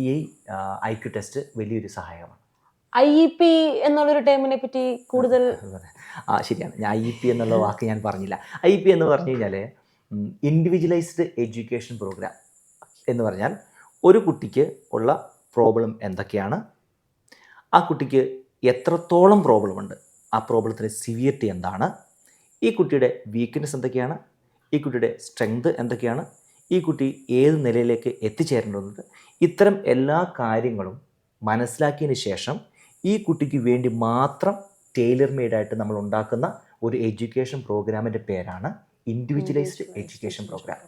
ഈ IQ ടെസ്റ്റ് വലിയൊരു സഹായമാണ്. IEP എന്നുള്ളൊരു ടേമിനെ പറ്റി കൂടുതൽ ശരിയാണ്, ഞാൻ IEP എന്നുള്ള വാക്ക് ഞാൻ പറഞ്ഞില്ല. IEP എന്ന് പറഞ്ഞു കഴിഞ്ഞാൽ ഇൻഡിവിജ്വലൈസ്ഡ് എഡ്യൂക്കേഷൻ പ്രോഗ്രാം എന്ന് പറഞ്ഞാൽ ഒരു കുട്ടിക്ക് ഉള്ള പ്രോബ്ലം എന്തൊക്കെയാണ്, ആ കുട്ടിക്ക് എത്രത്തോളം പ്രോബ്ലമുണ്ട്, ആ പ്രോബ്ലത്തിൻ്റെ സിവിയറിറ്റി എന്താണ്, ഈ കുട്ടിയുടെ വീക്ക്നെസ് എന്തൊക്കെയാണ്, ഈ കുട്ടിയുടെ സ്ട്രെങ്ത് എന്തൊക്കെയാണ്, ഈ കുട്ടി ഏത് നിലയിലേക്ക് എത്തിച്ചേരേണ്ടതുണ്ട്, ഇത്തരം എല്ലാ കാര്യങ്ങളും മനസ്സിലാക്കിയതിന് ശേഷം ഈ കുട്ടിക്ക് വേണ്ടി മാത്രം ടൈലർ മെയ്ഡായിട്ട് നമ്മൾ ഉണ്ടാക്കുന്ന ഒരു എഡ്യൂക്കേഷൻ പ്രോഗ്രാമിൻ്റെ പേരാണ് ഇൻഡിവിജ്വലൈസ്ഡ് എഡ്യൂക്കേഷൻ പ്രോഗ്രാം.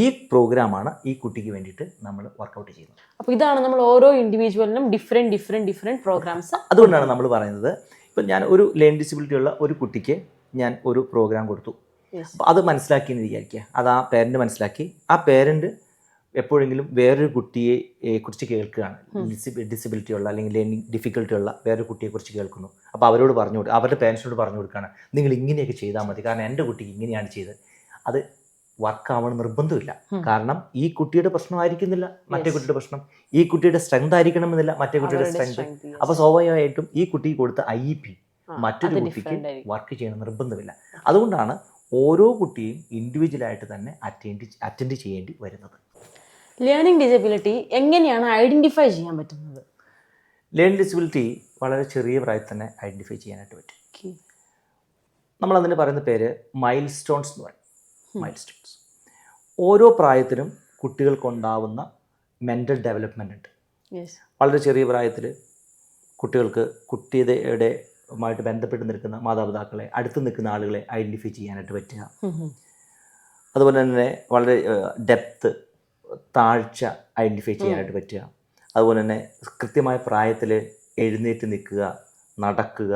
ഈ പ്രോഗ്രാമാണ് ഈ കുട്ടിക്ക് വേണ്ടിയിട്ട് നമ്മൾ വർക്കൗട്ട് ചെയ്യുന്നത്. അപ്പോൾ ഇതാണ് നമ്മൾ ഓരോ ഇൻഡിവിജ്വലിനും ഡിഫറെൻറ്റ് പ്രോഗ്രാംസ്. അതുകൊണ്ടാണ് നമ്മൾ പറയുന്നത്, ഇപ്പം ഞാൻ ഒരു ലേണിംഗ് ഡിസബിലിറ്റി ഉള്ള ഒരു കുട്ടിക്ക് ഞാൻ ഒരു പ്രോഗ്രാം കൊടുത്തു. അപ്പോൾ അത് മനസ്സിലാക്കിയെന്ന് വിചാരിക്കുക, അത് ആ പേരൻറ്റ് മനസ്സിലാക്കി. ആ പേരൻറ്റ് എപ്പോഴെങ്കിലും വേറൊരു കുട്ടിയെ കുറിച്ച് കേൾക്കുകയാണ്, ഡിസബിലിറ്റി ഉള്ള അല്ലെങ്കിൽ ലേണിംഗ് ഡിഫിക്കൽട്ടി ഉള്ള വേറൊരു കുട്ടിയെക്കുറിച്ച് കേൾക്കുന്നു. അപ്പോൾ അവരോട് അവരുടെ പേരൻസിനോട് പറഞ്ഞു കൊടുക്കുകയാണ്, നിങ്ങൾ ഇങ്ങനെയൊക്കെ ചെയ്താൽ മതി, കാരണം എൻ്റെ കുട്ടിക്ക് ഇങ്ങനെയാണ് ചെയ്തത്. അത് വർക്കാവണം നിർബന്ധമില്ല. കാരണം ഈ കുട്ടിയുടെ പ്രശ്നമായിരിക്കുന്നില്ല മറ്റേ കുട്ടിയുടെ പ്രശ്നം, ഈ കുട്ടിയുടെ സ്ട്രെങ്ത് ആയിരിക്കണമെന്നില്ല മറ്റേ കുട്ടിയുടെ സ്ട്രെങ്ത്. അപ്പോൾ സ്വാഭാവികമായിട്ടും ഈ കുട്ടിക്ക് കൊടുത്ത IEP മറ്റൊരു കുട്ടിക്ക് വർക്ക് ചെയ്യണം നിർബന്ധമില്ല. അതുകൊണ്ടാണ് ഓരോ കുട്ടിയും ഇൻഡിവിജ്വലായിട്ട് തന്നെ അറ്റൻഡ് ചെയ്യേണ്ടി വരുന്നത്. ലേണിംഗ് ഡിസബിലിറ്റി എങ്ങനെയാണ് ഐഡന്റിഫൈ ചെയ്യാൻ പറ്റുന്നത്? ലേണിംഗ് ഡിസബിലിറ്റി വളരെ ചെറിയ പ്രായത്തിൽ തന്നെ ഐഡന്റിഫൈ ചെയ്യാനായിട്ട് പറ്റും. നമ്മളതിന് പറയുന്ന പേര് മൈൽ സ്റ്റോൺസ് എന്ന് പറയും. മൈൽ സ്റ്റോൺസ് ഓരോ പ്രായത്തിലും കുട്ടികൾക്കുണ്ടാവുന്ന മെൻ്റൽ ഡെവലപ്മെൻ്റ് ഉണ്ട്. വളരെ ചെറിയ പ്രായത്തിൽ കുട്ടികൾക്ക് കുട്ടിയുടെയുമായിട്ട് ബന്ധപ്പെട്ട് നിൽക്കുന്ന മാതാപിതാക്കളെ, അടുത്ത് നിൽക്കുന്ന ആളുകളെ ഐഡൻറ്റിഫൈ ചെയ്യാനായിട്ട് പറ്റുക. അതുപോലെ തന്നെ വളരെ ഡെപ്ത്ത്, താഴ്ച ഐഡൻറ്റിഫൈ ചെയ്യാനായിട്ട് പറ്റുക. അതുപോലെ തന്നെ കൃത്യമായ പ്രായത്തിൽ എഴുന്നേറ്റ് നിൽക്കുക, നടക്കുക,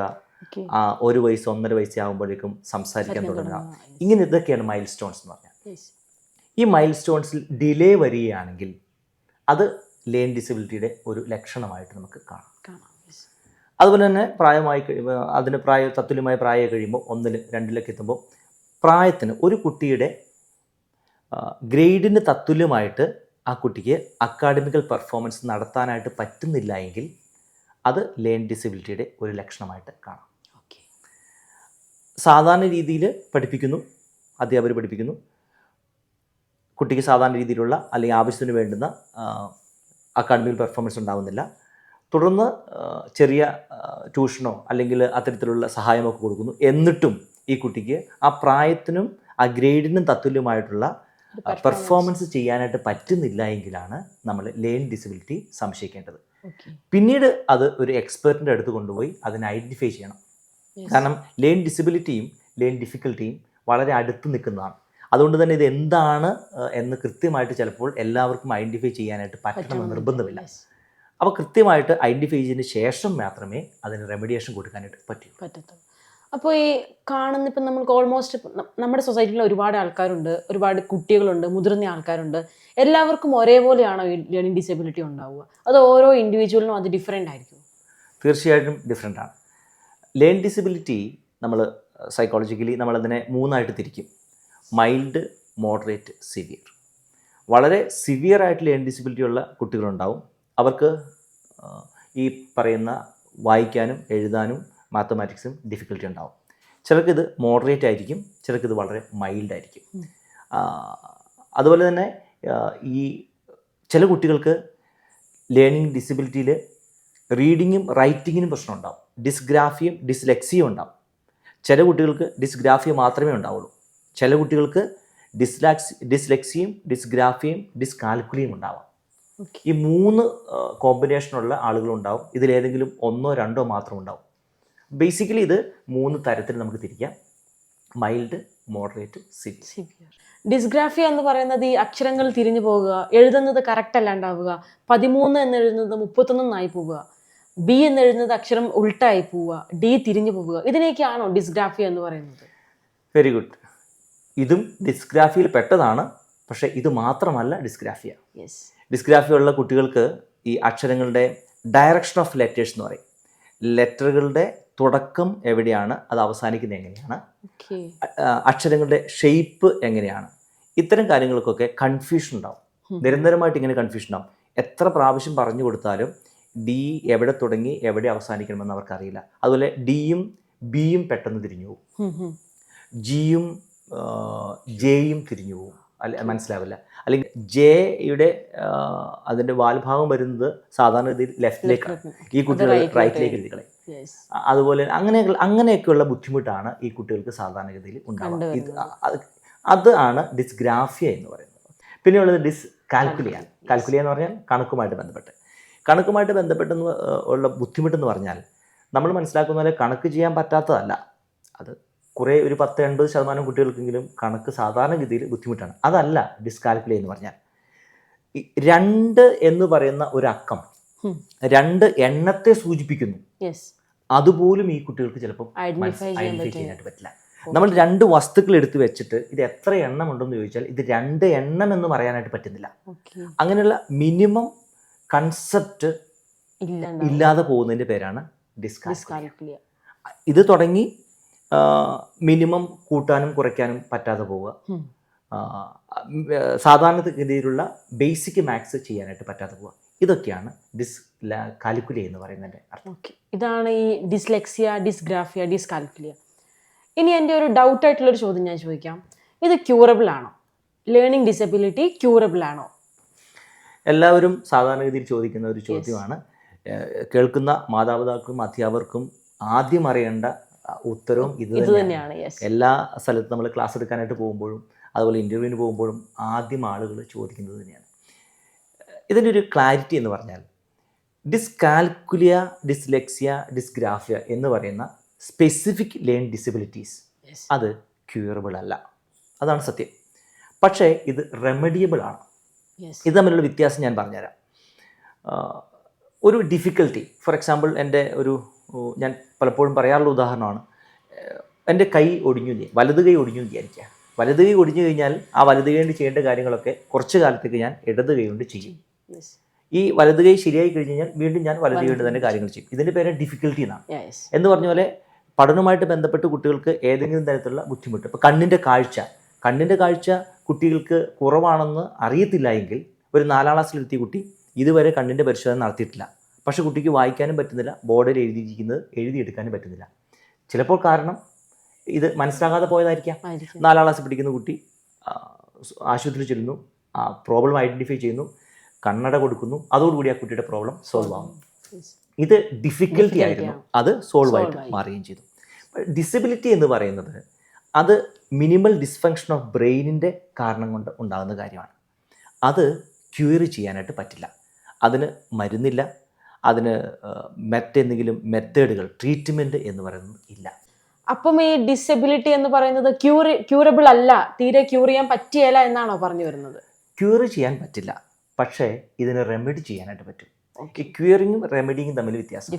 1 വയസ്സ് 1.5 വയസ്സ് ആകുമ്പോഴേക്കും സംസാരിക്കാൻ തുടങ്ങുക. ഇങ്ങനെ ഇതൊക്കെയാണ് മൈൽ സ്റ്റോൺസ് എന്ന് പറഞ്ഞാൽ. ഈ മൈൽ സ്റ്റോൺസിൽ ഡിലേ വരികയാണെങ്കിൽ അത് ലേണിംഗ് ഡിസബിലിറ്റിയുടെ ഒരു ലക്ഷണമായിട്ട് നമുക്ക് കാണാം. അതുപോലെ തന്നെ പ്രായമായി കഴിയുമ്പോൾ അതിന് തത്തുല്യമായ പ്രായം കഴിയുമ്പോൾ 1-ൽ 2-ലൊക്കെ എത്തുമ്പോൾ പ്രായത്തിന് ഒരു കുട്ടിയുടെ ഗ്രേഡിന് തത്തുല്യമായിട്ട് ആ കുട്ടിക്ക് അക്കാഡമിക്കൽ പെർഫോമൻസ് നടത്താനായിട്ട് പറ്റുന്നില്ല എങ്കിൽ അത് ലേണിംഗ് ഡിസബിലിറ്റിയുടെ ഒരു ലക്ഷണമായിട്ട് കാണാം. സാധാരണ രീതിയിൽ പഠിപ്പിക്കുന്നു, അധ്യാപകർ പഠിപ്പിക്കുന്നു, കുട്ടിക്ക് സാധാരണ രീതിയിലുള്ള അല്ലെങ്കിൽ ആവശ്യത്തിന് വേണ്ടുന്ന അക്കാഡമിക് പെർഫോമൻസ് ഉണ്ടാവുന്നില്ല. തുടർന്ന് ചെറിയ ട്യൂഷനോ അല്ലെങ്കിൽ അത്തരത്തിലുള്ള സഹായമൊക്കെ കൊടുക്കുന്നു. എന്നിട്ടും ഈ കുട്ടിക്ക് ആ പ്രായത്തിനും ആ ഗ്രേഡിനും തത്തുല്യമായിട്ടുള്ള പെർഫോമൻസ് ചെയ്യാനായിട്ട് പറ്റുന്നില്ല എങ്കിലാണ് നമ്മൾ ലേണിംഗ് ഡിസബിലിറ്റി സംശയിക്കേണ്ടത്. പിന്നീട് അത് ഒരു എക്സ്പെർട്ടിൻ്റെ അടുത്ത് കൊണ്ടുപോയി അതിനെ ഐഡൻറ്റിഫൈ ചെയ്യണം. കാരണം ലേണിംഗ് ഡിസബിലിറ്റിയും ലേണിംഗ് ഡിഫിക്കൽട്ടിയും വളരെ അടുത്ത് നിൽക്കുന്നതാണ്. അതുകൊണ്ട് തന്നെ ഇത് എന്താണ് എന്ന് കൃത്യമായിട്ട് ചിലപ്പോൾ എല്ലാവർക്കും ഐഡൻറ്റിഫൈ ചെയ്യാനായിട്ട് പറ്റണമെന്ന് നിർബന്ധമില്ല. അപ്പോൾ കൃത്യമായിട്ട് ഐഡൻറ്റിഫൈ ചെയ്തതിന് ശേഷം മാത്രമേ അതിന് റെമഡിയേഷൻ കൊടുക്കാനായിട്ട് പറ്റത്തുള്ളൂ. അപ്പോൾ ഈ കാണുന്ന ഇപ്പം നമ്മൾക്ക് ഓൾമോസ്റ്റ് നമ്മുടെ സൊസൈറ്റിയിൽ ഒരുപാട് ആൾക്കാരുണ്ട്, ഒരുപാട് കുട്ടികളുണ്ട്, മുതിർന്ന ആൾക്കാരുണ്ട്. എല്ലാവർക്കും ഒരേപോലെയാണോ ഈ ലേണിംഗ് ഡിസബിലിറ്റി ഉണ്ടാവുക? അത് ഓരോ ഇൻഡിവിജ്വലിനും അത് ഡിഫറെൻ്റ് ആയിരിക്കും? തീർച്ചയായിട്ടും ഡിഫറെൻ്റ് ആണ്. ലേണിംഗ് ഡിസബിലിറ്റി നമ്മൾ സൈക്കോളജിക്കലി നമ്മളതിനെ 3ആയിട്ട് തിരിക്കും: മൈൽഡ്, മോഡറേറ്റ്, സിവിയർ. വളരെ സിവിയർ ആയിട്ട് ലേണിംഗ് ഡിസബിലിറ്റി ഉള്ള കുട്ടികളുണ്ടാവും. അവർക്ക് ഈ പറയുന്ന വായിക്കാനും എഴുതാനും മാത്തമാറ്റിക്സും ഡിഫിക്കൽട്ടി ഉണ്ടാവും. ചിലർക്കിത് മോഡറേറ്റ് ആയിരിക്കും, ചിലർക്കിത് വളരെ മൈൽഡ് ആയിരിക്കും. അതുപോലെ തന്നെ ഈ ചില കുട്ടികൾക്ക് ലേണിംഗ് ഡിസബിലിറ്റിയിൽ റീഡിങ്ങും റൈറ്റിങ്ങിനും പ്രശ്നമുണ്ടാവും. ഡിസ്ഗ്രാഫിയും ഡിസ്ലെക്സിയും ഉണ്ടാവും. ചില കുട്ടികൾക്ക് ഡിസ്ഗ്രാഫിയ മാത്രമേ ഉണ്ടാവുള്ളൂ. ചില കുട്ടികൾക്ക് ഡിസ്ലെക്സിയും ഡിസ്ഗ്രാഫിയും ഡിസ്കാൽക്കുലിയും ഉണ്ടാവാം. ഈ 3 കോമ്പിനേഷനുള്ള ആളുകളുണ്ടാവും. ഇതിലേതെങ്കിലും 1 or 2 മാത്രം ഉണ്ടാവും. ബേസിക്കലി ഇത് 3 തരത്തിൽ നമുക്ക് തിരിക്കാം: മൈൽഡ്, മോഡറേറ്റ്, സിവിയർ. ഡിസ്ഗ്രാഫിയ എന്ന് പറയുന്നത് ഈ അക്ഷരങ്ങൾ തിരിഞ്ഞു പോവുക, എഴുതുന്നത് കറക്റ്റ് അല്ലാണ്ടാവുക, 13 എന്ന് എഴുതുന്നത് 31 പോവുക, ബി എന്ന് എഴുതുന്നത് അക്ഷരം ഉൾട്ടായി പോവുക, ഡി തിരിഞ്ഞു പോവുക, ഇതിനെയൊക്കെയാണോ ഡിസ്ഗ്രാഫിയ എന്ന് പറയുന്നത്? Very good. ഇതും ഡിസ്ഗ്രാഫിയിൽ പെട്ടതാണ്. പക്ഷേ ഇത് മാത്രമല്ല ഡിസ്ഗ്രാഫിയ. ഡിസ്ഗ്രാഫിയ ഉള്ള കുട്ടികൾക്ക് ഈ അക്ഷരങ്ങളുടെ ഡയറക്ഷൻ ഓഫ് ലെറ്റേഴ്സ് എന്ന് പറയും. ലെറ്ററുകളുടെ തുടക്കം എവിടെയാണ്, അത് അവസാനിക്കുന്നത് എങ്ങനെയാണ്, അക്ഷരങ്ങളുടെ ഷേപ്പ് എങ്ങനെയാണ്, ഇത്തരം കാര്യങ്ങൾക്കൊക്കെ കൺഫ്യൂഷൻ ഉണ്ടാവും. നിരന്തരമായിട്ട് ഇങ്ങനെ കൺഫ്യൂഷൻ ഉണ്ടാവും. എത്ര പ്രാവശ്യം പറഞ്ഞു കൊടുത്താലും ഡി എവിടെ തുടങ്ങി എവിടെ അവസാനിക്കണമെന്ന് അവർക്കറിയില്ല. അതുപോലെ ഡിയും ബിയും പെട്ടെന്ന് തിരിഞ്ഞു പോകും, ജിയും ജെയും തിരിഞ്ഞു പോകും, മനസ്സിലാവില്ല. അല്ലെങ്കിൽ ജെയുടെ അതിൻ്റെ വാൽഭാഗം വരുന്നത് സാധാരണ രീതിയിൽ ലെഫ്റ്റിലേക്കാണ്, ഈ കുട്ടികൾ റൈറ്റിലേക്ക് എഴുതി കളയും. അതുപോലെ അങ്ങനെയൊക്കെയുള്ള ബുദ്ധിമുട്ടാണ് ഈ കുട്ടികൾക്ക് സാധാരണഗതിയിൽ ഉണ്ടാവുക. അതാണ് ഡിസ്ഗ്രാഫിയ എന്ന് പറയുന്നത്. പിന്നെയുള്ളത് ഡിസ്കാൽക്കുലിയ. കാൽക്കുലിയ എന്ന് പറഞ്ഞാൽ കണക്കുമായിട്ട് ബന്ധപ്പെട്ട് ഉള്ള ബുദ്ധിമുട്ടെന്ന് പറഞ്ഞാൽ നമ്മൾ മനസ്സിലാക്കുന്ന പോലെ കണക്ക് ചെയ്യാൻ പറ്റാത്തതല്ല. അത് കുറേ ഒരു 10-80% കുട്ടികൾക്കെങ്കിലും കണക്ക് സാധാരണഗതിയിൽ ബുദ്ധിമുട്ടാണ്. അതല്ല ഡിസ്കാൽക്കുലിയ എന്ന് പറഞ്ഞാൽ. 2 എന്ന് പറയുന്ന ഒരു അക്കം 2 എണ്ണത്തെ സൂചിപ്പിക്കുന്നു. അതുപോലും ഈ കുട്ടികൾക്ക് ചിലപ്പോൾ ഐഡന്റിഫൈ ചെയ്യാനായിട്ട് പറ്റില്ല. നമ്മൾ 2 വസ്തുക്കൾ എടുത്ത് വെച്ചിട്ട് ഇത് എത്ര എണ്ണം ഉണ്ടെന്ന് ചോദിച്ചാൽ ഇത് 2 എണ്ണം എന്ന് പറയാനായിട്ട് പറ്റുന്നില്ല. അങ്ങനെയുള്ള മിനിമം കൺസെപ്റ്റ് ഇല്ലാതെ പോകുന്നതിൻ്റെ പേരാണ് ഡിസ്കാൽക്കുലിയ. ഇത് തുടങ്ങി മിനിമം കൂട്ടാനും കുറയ്ക്കാനും പറ്റാതെ പോവുക, സാധാരണഗതിയിലുള്ള ബേസിക് മാത്സ് ചെയ്യാനായിട്ട് പറ്റാതെ പോവുക, ഇതൊക്കെയാണ് ഡിസ്കാൽക്കുലിയ എന്ന് പറയുന്നതിൻ്റെ അർത്ഥം. ഇതാണ് ഈ ഡിസ്ലെക്സിയ, ഡിസ്ഗ്രാഫിയ, ഡിസ്കാൽക്കുലിയ. ഇനി എൻ്റെ ഒരു ഡൗട്ടായിട്ടുള്ളൊരു ചോദ്യം ഞാൻ ചോദിക്കാം. ഇത് ക്യൂറബിൾ ആണോ? ലേണിംഗ് ഡിസബിലിറ്റി ക്യൂറബിൾ ആണോ? എല്ലാവരും സാധാരണഗതിയിൽ ചോദിക്കുന്ന ഒരു ചോദ്യമാണ്. കേൾക്കുന്ന മാതാപിതാക്കൾക്കും അധ്യാപകർക്കും ആദ്യം അറിയേണ്ട ഉത്തരവും ഇത് തന്നെയാണ്. എല്ലാ സ്ഥലത്തും നമ്മൾ ക്ലാസ് എടുക്കാനായിട്ട് പോകുമ്പോഴും അതുപോലെ ഇൻ്റർവ്യൂവിന് പോകുമ്പോഴും ആദ്യം ആളുകൾ ചോദിക്കുന്നത് തന്നെയാണ്. ഇതിൻ്റെ ഒരു ക്ലാരിറ്റി എന്ന് പറഞ്ഞാൽ ഡിസ്കാൽക്കുലിയ, ഡിസ്ലെക്സിയ, ഡിസ്ഗ്രാഫിയ എന്ന് പറയുന്ന സ്പെസിഫിക് ലേൺ ഡിസബിലിറ്റീസ് അത് ക്യൂറബിൾ അല്ല, അതാണ് സത്യം. പക്ഷേ ഇത് റെമഡിയബിൾ ആണ്. ഇത് തമ്മിലുള്ള വ്യത്യാസം ഞാൻ പറഞ്ഞുതരാം. ഒരു ഡിഫിക്കൽട്ടി, ഫോർ എക്സാമ്പിൾ ഞാൻ പലപ്പോഴും പറയാറുള്ള ഉദാഹരണമാണ്, എൻ്റെ കൈ ഒടിഞ്ഞു, വലത് കൈ ഒടിഞ്ഞു എന്ന് വിചാരിക്കുക. വലത് കൈ ഒടിഞ്ഞു കഴിഞ്ഞാൽ ആ വലത് കൈ കൊണ്ട് ചെയ്യേണ്ട കാര്യങ്ങളൊക്കെ കുറച്ച് കാലത്തേക്ക് ഞാൻ ഇടത് കൈ കൊണ്ട് ചെയ്യും. ഈ വലത് കൈ ശരിയായി കഴിഞ്ഞ് കഴിഞ്ഞാൽ വീണ്ടും ഞാൻ വലത് കൈ കൊണ്ട് തന്നെ കാര്യങ്ങൾ ചെയ്യും. ഇതിൻ്റെ പേര് ഡിഫിക്കൽട്ടി എന്നാണ്. എന്ന് പറഞ്ഞ പോലെ പഠനവുമായിട്ട് ബന്ധപ്പെട്ട് കുട്ടികൾക്ക് ഏതെങ്കിലും തരത്തിലുള്ള ബുദ്ധിമുട്ട്, ഇപ്പോൾ കണ്ണിൻ്റെ കാഴ്ച കുട്ടികൾക്ക് കുറവാണെന്ന് അറിയത്തില്ല എങ്കിൽ ഒരു 4ാം ക്ലാസ്സിലെത്തിയ കുട്ടി ഇതുവരെ കണ്ണിൻ്റെ പരിശോധന നടത്തിയിട്ടില്ല. പക്ഷെ കുട്ടിക്ക് വായിക്കാനും പറ്റുന്നില്ല, ബോർഡിൽ എഴുതിയിരിക്കുന്നത് എഴുതിയെടുക്കാനും പറ്റുന്നില്ല. ചിലപ്പോൾ കാരണം ഇത് മനസ്സിലാകാതെ പോയതായിരിക്കാം. 4ാം ക്ലാസ്സിൽ പഠിക്കുന്ന കുട്ടി ആശുപത്രിയിൽ ചെല്ലുന്നു, പ്രോബ്ലം ഐഡൻറ്റിഫൈ ചെയ്യുന്നു, കണ്ണട കൊടുക്കുന്നു, അതോടുകൂടി ആ കുട്ടിയുടെ പ്രോബ്ലം സോൾവ് ആകും. ഇത് ഡിഫിക്കൽട്ടി ആയിരുന്നു, അത് സോൾവ് ആയിട്ട് മാറുകയും ചെയ്തു. ഡിസബിലിറ്റി എന്ന് പറയുന്നത് അത് മിനിമൽ ഡിസ്ഫങ്ഷൻ ഓഫ് ബ്രെയിനിൻ്റെ കാരണം കൊണ്ട് ഉണ്ടാകുന്ന കാര്യമാണ്. അത് ക്യൂർ ചെയ്യാനായിട്ട് പറ്റില്ല. അതിന് മരുന്നില്ല, അതിന് മറ്റെന്തെങ്കിലും മെത്തേഡുകൾ, ട്രീറ്റ്മെൻറ്റ് എന്ന് പറയുന്നത് ഇല്ല. അപ്പം ഈ ഡിസബിലിറ്റി എന്ന് പറയുന്നത് ക്യൂറബിൾ അല്ല, തീരെ ക്യൂർ ചെയ്യാൻ പറ്റിയല്ല എന്നാണോ പറഞ്ഞു വരുന്നത്? ക്യൂർ ചെയ്യാൻ പറ്റില്ല, പക്ഷേ ഇതിന് റെമഡി ചെയ്യാനായിട്ട് പറ്റും. ഈ ക്യൂറിങ്ങും റെമഡിയും തമ്മിൽ വ്യത്യാസം.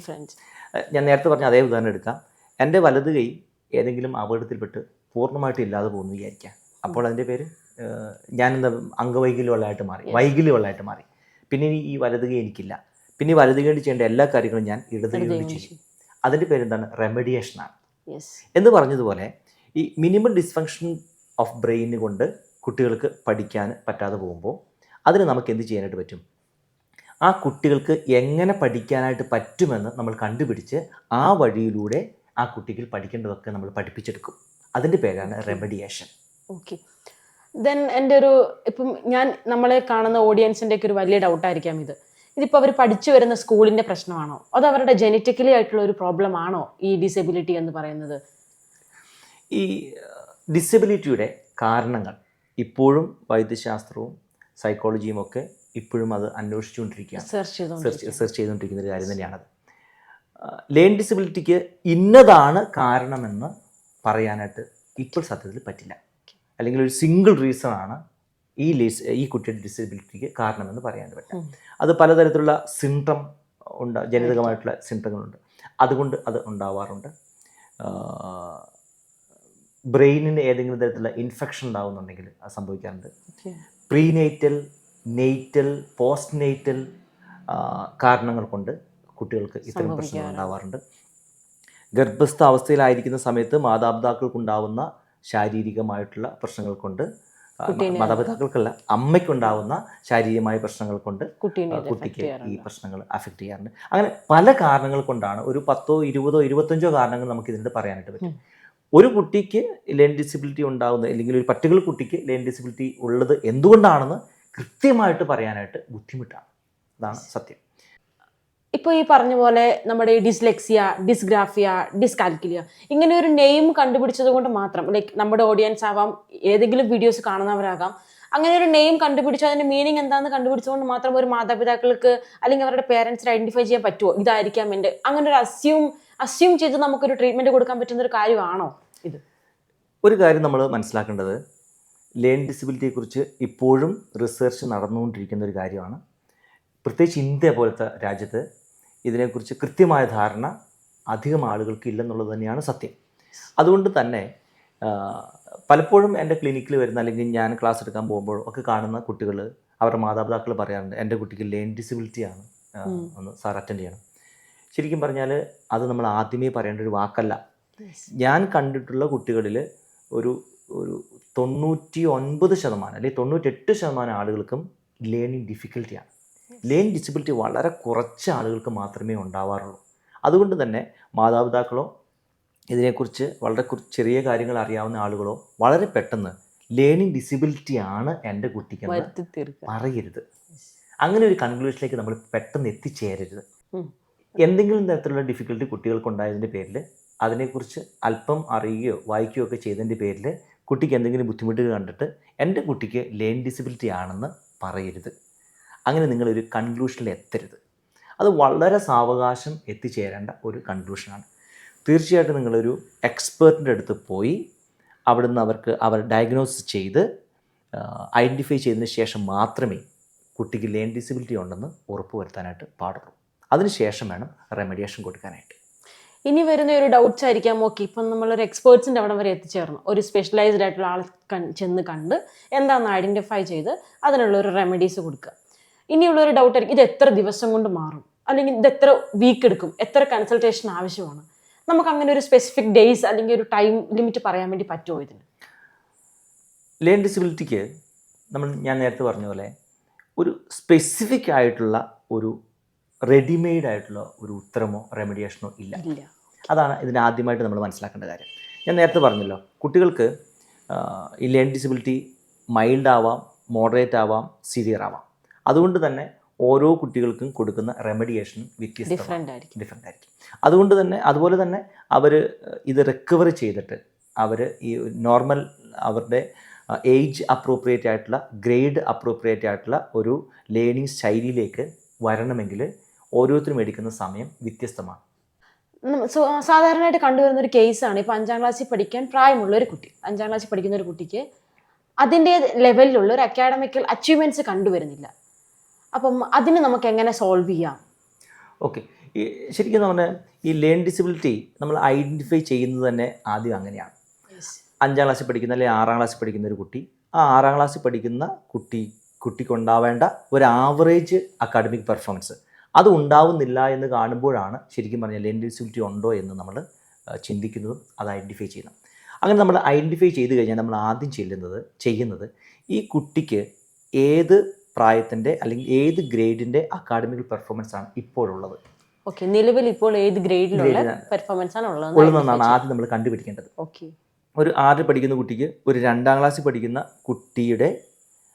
ഞാൻ നേരത്തെ പറഞ്ഞ അതേ ഉദാഹരണം എടുക്കാം. എൻ്റെ വലത് കൈ ഏതെങ്കിലും അപകടത്തിൽപ്പെട്ട് പൂർണ്ണമായിട്ട് ഇല്ലാതെ പോകുന്നു വിചാരിക്കാം. അപ്പോൾ അതിൻ്റെ പേര് ഞാനെന്താ അംഗവൈകല്യമുള്ളതായിട്ട് മാറി, വൈകല്യമുള്ളതായിട്ട് മാറി. പിന്നെ ഈ വലത് കൈ എനിക്കില്ല. പിന്നെ ഈ വലത് കൈ ചെയ്യേണ്ട എല്ലാ കാര്യങ്ങളും ഞാൻ ഇടത് കൈ കൊണ്ട് ചെയ്യും. അതിൻ്റെ പേരെന്താണ്? റെമഡിയേഷനാണ്. എന്ന് പറഞ്ഞതുപോലെ ഈ മിനിമൽ ഡിസ്ഫങ്ഷൻ ഓഫ് ബ്രെയിൻ കൊണ്ട് കുട്ടികൾക്ക് പഠിക്കാൻ പറ്റാതെ പോകുമ്പോൾ അതിന് നമുക്ക് എന്ത് ചെയ്യാനായിട്ട് പറ്റും? ആ കുട്ടികൾക്ക് എങ്ങനെ പഠിക്കാനായിട്ട് പറ്റുമെന്ന് നമ്മൾ കണ്ടുപിടിച്ച് ആ വഴിയിലൂടെ ആ കുട്ടികൾ പഠിക്കേണ്ടതൊക്കെ നമ്മൾ പഠിപ്പിച്ചെടുക്കും. അതിൻ്റെ പേരാണ് റെമഡിയേഷൻ. ഓക്കെ. ദെൻ എൻ്റെ ഇപ്പം നമ്മളെ കാണുന്ന ഓഡിയൻസിൻ്റെ ഒക്കെ ഒരു വലിയ ഡൗട്ടായിരിക്കാം ഇത്. ഇതിപ്പോൾ അവർ പഠിച്ചു വരുന്ന സ്കൂളിന്റെ പ്രശ്നമാണോ അതോ അവരുടെ ജനറ്റിക്കലി ആയിട്ടുള്ള ഒരു പ്രോബ്ലം ആണോ ഈ ഡിസബിലിറ്റി എന്ന് പറയുന്നത്? ഈ ഡിസബിലിറ്റിയുടെ കാരണങ്ങൾ ഇപ്പോഴും വൈദ്യശാസ്ത്രവും സൈക്കോളജിയും ഒക്കെ ഇപ്പോഴും അത് അന്വേഷിച്ചുകൊണ്ടിരിക്കുകയാണ്, റിസർച്ച് ചെയ്തുകൊണ്ടിരിക്കുന്ന ഒരു കാര്യം തന്നെയാണത്. ലേൺ ഡിസബിലിറ്റിക്ക് ഇന്നതാണ് കാരണമെന്ന് പറയാനായിട്ട് ഇപ്പോൾ സത്യത്തിൽ പറ്റില്ല. അല്ലെങ്കിൽ ഒരു സിംഗിൾ റീസൺ ആണ് ഈ കുട്ടിയുടെ ഡിസബിലിറ്റിക്ക് കാരണമെന്ന് പറയാൻ പറ്റില്ല. അത് പലതരത്തിലുള്ള സിൻഡ്രം ജനിതകമായിട്ടുള്ള സിൻഡ്രങ്ങളുണ്ട്, അതുകൊണ്ട് അത് ഉണ്ടാവാറുണ്ട്. ബ്രെയിനിന് ഏതെങ്കിലും തരത്തിലുള്ള ഇൻഫെക്ഷൻ ഉണ്ടാകുന്നുണ്ടെങ്കിൽ അത് സംഭവിക്കാറുണ്ട്. പ്രീനേറ്റൽ, നെയ്റ്റൽ, പോസ്റ്റ് നെയ്റ്റൽ കാരണങ്ങൾ കൊണ്ട് കുട്ടികൾക്ക് ഇത്തരം പ്രശ്നങ്ങൾ ഉണ്ടാവാറുണ്ട്. ഗർഭസ്ഥ അവസ്ഥയിലായിരിക്കുന്ന സമയത്ത് മാതാപിതാക്കൾക്കുണ്ടാവുന്ന ശാരീരികമായിട്ടുള്ള പ്രശ്നങ്ങൾ കൊണ്ട്, മാതാപിതാക്കൾക്കല്ല അമ്മയ്ക്കുണ്ടാവുന്ന ശാരീരികമായ പ്രശ്നങ്ങൾ കൊണ്ട് കുട്ടിക്ക് ഈ പ്രശ്നങ്ങൾ അഫക്റ്റ് ചെയ്യാറുണ്ട്. അങ്ങനെ പല കാരണങ്ങൾ കൊണ്ടാണ്, ഒരു 10, 20, 25 കാരണങ്ങൾ നമുക്ക് ഇതിനോട് പറയാനായിട്ട് പറ്റും. ഒരു കുട്ടിക്ക് ലേൺ ഡിസബിലിറ്റി ഉണ്ടാകുന്നത്, അല്ലെങ്കിൽ ഒരു പർട്ടിക്കുലർ കുട്ടിക്ക് ലേൺ ഡിസബിലിറ്റി ഉള്ളത് എന്തുകൊണ്ടാണെന്ന് കൃത്യമായിട്ട് പറയാനായിട്ട് ബുദ്ധിമുട്ടാണ്. അതാണ് സത്യം. ഇപ്പോൾ ഈ പറഞ്ഞ പോലെ നമ്മുടെ ഈ ഡിസ്ലെക്സിയ, ഡിസ്ഗ്രാഫിയ, ഡിസ്കാൽക്കുലിയ ഇങ്ങനെ ഒരു നെയിം കണ്ടുപിടിച്ചത് കൊണ്ട് മാത്രം, ലൈക്ക് നമ്മുടെ ഓഡിയൻസ് ആവാം, ഏതെങ്കിലും വീഡിയോസ് കാണുന്നവരാകാം, അങ്ങനെ ഒരു നെയിം കണ്ടുപിടിച്ചു അതിന്റെ മീനിങ് എന്താണെന്ന് കണ്ടുപിടിച്ചുകൊണ്ട് മാത്രം ഒരു മാതാപിതാക്കൾക്ക് അല്ലെങ്കിൽ അവരുടെ പേരൻസിന് ഐഡന്റിഫൈ ചെയ്യാൻ പറ്റുമോ ഇതായിരിക്കാം എൻ്റെ, അങ്ങനെ ഒരു അസ്യൂം ചെയ്ത് നമുക്കൊരു ട്രീറ്റ്മെന്റ് കൊടുക്കാൻ പറ്റുന്ന ഒരു കാര്യമാണോ ഇത്? ഒരു കാര്യം നമ്മൾ മനസ്സിലാക്കേണ്ടത്, ലേൺ ഡിസബിലിറ്റിയെക്കുറിച്ച് ഇപ്പോഴും റിസർച്ച് നടന്നുകൊണ്ടിരിക്കുന്ന ഒരു കാര്യമാണ്. പ്രത്യേകിച്ച് ഇന്ത്യ പോലത്തെ രാജ്യത്ത് ഇതിനെക്കുറിച്ച് കൃത്യമായ ധാരണ അധികം ആളുകൾക്ക് ഇല്ലെന്നുള്ളത് തന്നെയാണ് സത്യം. അതുകൊണ്ട് തന്നെ പലപ്പോഴും എൻ്റെ ക്ലിനിക്കിൽ വരുന്ന, അല്ലെങ്കിൽ ഞാൻ ക്ലാസ് എടുക്കാൻ പോകുമ്പോൾ ഒക്കെ കാണുന്ന കുട്ടികൾ, അവരുടെ മാതാപിതാക്കൾ പറയാറുണ്ട്, എൻ്റെ കുട്ടിക്ക് ലേൺ ഡിസബിലിറ്റിയാണ്, ഒന്ന് സാർ അറ്റൻഡ് ചെയ്യണം. ശരിക്കും പറഞ്ഞാൽ അത് നമ്മൾ ആദ്യമേ പറയേണ്ട ഒരു വാക്കല്ല. ഞാൻ കണ്ടിട്ടുള്ള കുട്ടികളിൽ ഒരു 99% അല്ലെങ്കിൽ 98% ആളുകൾക്കും ലേണിംഗ് ഡിഫിക്കൽറ്റിയാണ്. ലേൺ ഡിസബിലിറ്റി വളരെ കുറച്ച് ആളുകൾക്ക് മാത്രമേ ഉണ്ടാവാറുള്ളൂ. അതുകൊണ്ട് തന്നെ മാതാപിതാക്കളോ ഇതിനെക്കുറിച്ച് വളരെ ചെറിയ കാര്യങ്ങൾ അറിയാവുന്ന ആളുകളോ വളരെ പെട്ടെന്ന് ലേണിംഗ് ഡിസബിലിറ്റി ആണ് എൻ്റെ കുട്ടിക്കെന്ന് പറയരുത്. അങ്ങനെ ഒരു കൺക്ലൂഷനിലേക്ക് നമ്മൾ പെട്ടെന്ന് എത്തിച്ചേരരുത്. എന്തെങ്കിലും തരത്തിലുള്ള ഡിഫിക്കൽറ്റി കുട്ടികൾക്കുണ്ടായതിൻ്റെ പേരിൽ, അതിനെക്കുറിച്ച് അല്പം അറിയുകയോ വായിക്കുകയോ ഒക്കെ ചെയ്തതിൻ്റെ പേരിൽ കുട്ടിക്ക് എന്തെങ്കിലും ബുദ്ധിമുട്ടുകൾ കണ്ടിട്ട് എൻ്റെ കുട്ടിക്ക് ലേൺ ഡിസബിലിറ്റി ആണെന്ന് പറയരുത്. അങ്ങനെ നിങ്ങളൊരു കൺക്ലൂഷനിൽ എത്തരുത്. അത് വളരെ സാവകാശം എത്തിച്ചേരേണ്ട ഒരു കൺക്ലൂഷനാണ്. തീർച്ചയായിട്ടും നിങ്ങളൊരു എക്സ്പേർട്ടിൻ്റെ അടുത്ത് പോയി അവിടുന്ന് അവർ ഡയഗ്നോസിസ് ചെയ്ത് ഐഡൻറ്റിഫൈ ചെയ്തതിന് ശേഷം മാത്രമേ കുട്ടിക്ക് ലേൺ ഡിസബിലിറ്റി ഉണ്ടെന്ന് ഉറപ്പുവരുത്താനായിട്ട് പാടുള്ളൂ. അതിനുശേഷം വേണം റെമഡിയേഷൻ കൊടുക്കാനായിട്ട്. ഇനി വരുന്ന ഒരു ഡൗട്ട്സ് ആയിരിക്കാം, ഓക്കെ ഇപ്പം നമ്മളൊരു എക്സ്പേർട്സിൻ്റെ അവിടെ വരെ എത്തിച്ചേർന്നു, ഒരു സ്പെഷ്യലൈസ്ഡ് ആയിട്ടുള്ള ആളെ ചെന്ന് കണ്ട് എന്താണെന്ന് ഐഡൻറ്റിഫൈ ചെയ്ത് അതിനുള്ള ഒരു റെമഡീസ് കൊടുക്കുക. ഇനിയുള്ളൊരു ഡൗട്ട് ആയിരിക്കും, ഇത് എത്ര ദിവസം കൊണ്ട് മാറും, അല്ലെങ്കിൽ ഇത് എത്ര വീക്ക് എടുക്കും, എത്ര കൺസൾട്ടേഷൻ ആവശ്യമാണ്? നമുക്ക് അങ്ങനെ ഒരു സ്പെസിഫിക് ഡേയ്സ് അല്ലെങ്കിൽ ഒരു ടൈം ലിമിറ്റ് പറയാൻ വേണ്ടി പറ്റുമോ ഇതിന്? ലേൺ ഡിസബിലിറ്റിക്ക് ഞാൻ നേരത്തെ പറഞ്ഞ പോലെ ഒരു സ്പെസിഫിക് ആയിട്ടുള്ള ഒരു റെഡിമെയ്ഡ് ആയിട്ടുള്ള ഒരു ഉത്തരമോ റെമഡിയേഷനോ ഇല്ല. അതാണ് ഇതിന് ആദ്യമായിട്ട് നമ്മൾ മനസ്സിലാക്കേണ്ട കാര്യം. ഞാൻ നേരത്തെ പറഞ്ഞല്ലോ, കുട്ടികൾക്ക് ഈ ലേൺ ഡിസബിലിറ്റി മൈൽഡ് ആവാം, മോഡറേറ്റ് ആവാം, സിവിയർ ആവാം. അതുകൊണ്ട് തന്നെ ഓരോ കുട്ടികൾക്കും കൊടുക്കുന്ന റെമഡിയേഷനും ഡിഫറെൻ്റ് ആയിരിക്കും. അതുപോലെ തന്നെ അവർ ഇത് റിക്കവർ ചെയ്തിട്ട് അവർ ഈ നോർമൽ അവരുടെ ഏജ് അപ്രോപ്രിയേറ്റ് ആയിട്ടുള്ള, ഗ്രേഡ് അപ്രോപ്രിയേറ്റ് ആയിട്ടുള്ള ഒരു ലേണിംഗ് ശൈലിയിലേക്ക് വരണമെങ്കിൽ ഓരോരുത്തരും എടുക്കുന്ന സമയം വ്യത്യസ്തമാണ്. സാധാരണയായിട്ട് കണ്ടുവരുന്ന ഒരു കേസാണ്, ഇപ്പോൾ 5ാം ക്ലാസ്സിൽ പഠിക്കാൻ പ്രായമുള്ള ഒരു കുട്ടി, 5ാം ക്ലാസ്സിൽ പഠിക്കുന്ന ഒരു കുട്ടിക്ക് അതിൻ്റെ ലെവലിലുള്ള ഒരു അക്കാഡമിക്കൽ അച്ചീവ്മെൻറ്റ്സ് കണ്ടുവരുന്നില്ല. അപ്പം അതിന് നമുക്ക് എങ്ങനെ സോൾവ് ചെയ്യാം? ഓക്കെ, ശരിക്കും പറഞ്ഞാൽ ഈ ലേൺ ഡിസബിലിറ്റി നമ്മൾ ഐഡൻറ്റിഫൈ ചെയ്യുന്നത് തന്നെ ആദ്യം അങ്ങനെയാണ്. 5ാം ക്ലാസ്സിൽ പഠിക്കുന്ന അല്ലെങ്കിൽ 6ാം ക്ലാസ്സിൽ പഠിക്കുന്ന ഒരു കുട്ടി, ആ 6ാം ക്ലാസ്സിൽ പഠിക്കുന്ന കുട്ടിക്കുണ്ടാവേണ്ട ഒരു ആവറേജ് അക്കാഡമിക് പെർഫോമൻസ് അത് ഉണ്ടാവുന്നില്ല എന്ന് കാണുമ്പോഴാണ് ശരിക്കും പറഞ്ഞാൽ ലേൺ ഡിസബിലിറ്റി ഉണ്ടോ എന്ന് നമ്മൾ ചിന്തിക്കുന്നതും അത് ഐഡൻറ്റിഫൈ ചെയ്യുന്നതും. അങ്ങനെ നമ്മൾ ഐഡൻറ്റിഫൈ ചെയ്ത് കഴിഞ്ഞാൽ നമ്മൾ ആദ്യം ചെയ്യുന്നത് ഈ കുട്ടിക്ക് ഏത് പ്രായത്തിൻ്റെ അല്ലെങ്കിൽ ഏത് ഗ്രേഡിൻ്റെ അക്കാഡമിക് പെർഫോമൻസ് ആണ് ഇപ്പോഴുള്ളത്. ഓക്കെ, നിലവിൽ ഇപ്പോൾ ഏത് ഗ്രേഡിലുള്ള പെർഫോമൻസ് ആണ് ഉള്ളതെന്നാണ് ആദ്യം നമ്മൾ കണ്ടുപിടിക്കേണ്ടത്. ഓക്കെ, ഒരു 6ൽ പഠിക്കുന്ന കുട്ടിക്ക് ഒരു 2ാം ക്ലാസ്സിൽ പഠിക്കുന്ന കുട്ടിയുടെ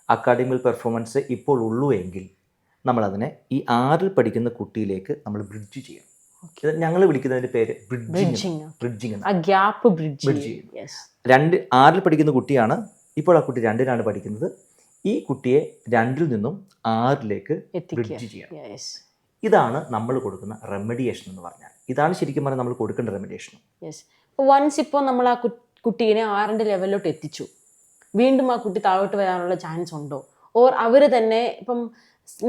അക്കാഡമിക് പെർഫോമൻസ് ഇപ്പോൾ ഉള്ളൂ എങ്കിൽ നമ്മളതിനെ ഈ 6ൽ പഠിക്കുന്ന കുട്ടിയിലേക്ക് നമ്മൾ ബ്രിഡ്ജ് ചെയ്യണം. ഇത് ഞങ്ങൾ വിളിക്കുന്നതിൻ്റെ പേര് ബ്രിഡ്ജിങ് ആ ഗ്യാപ്പ് ബ്രിഡ്ജ്. 6ൽ പഠിക്കുന്ന കുട്ടിയാണ്. ഇപ്പോൾ ആ കുട്ടി 2ലാണ് പഠിക്കുന്നത്. ഈ കുട്ടിയെ 2ൽ നിന്നും 6ലേക്ക് ബ്രിഡ്ജ് ചെയ്യണം. ഇതാണ് നമ്മൾ കൊടുക്കുന്ന റെമഡിയേഷൻ എന്ന് പറഞ്ഞാൽ. ഇതാണ് ശരിക്കും പറഞ്ഞാൽ നമ്മൾ കൊടുക്കേണ്ട റെമഡിയേഷൻ. വൺസ് ഇപ്പോൾ നമ്മൾ ആ കുട്ടീനെ 6ന്റെ ലെവലിലോട്ട് എത്തിച്ചു, വീണ്ടും ആ കുട്ടി താഴോട്ട് വരാനുള്ള ചാൻസ് ഉണ്ടോ? ഓർ അവർ തന്നെ ഇപ്പം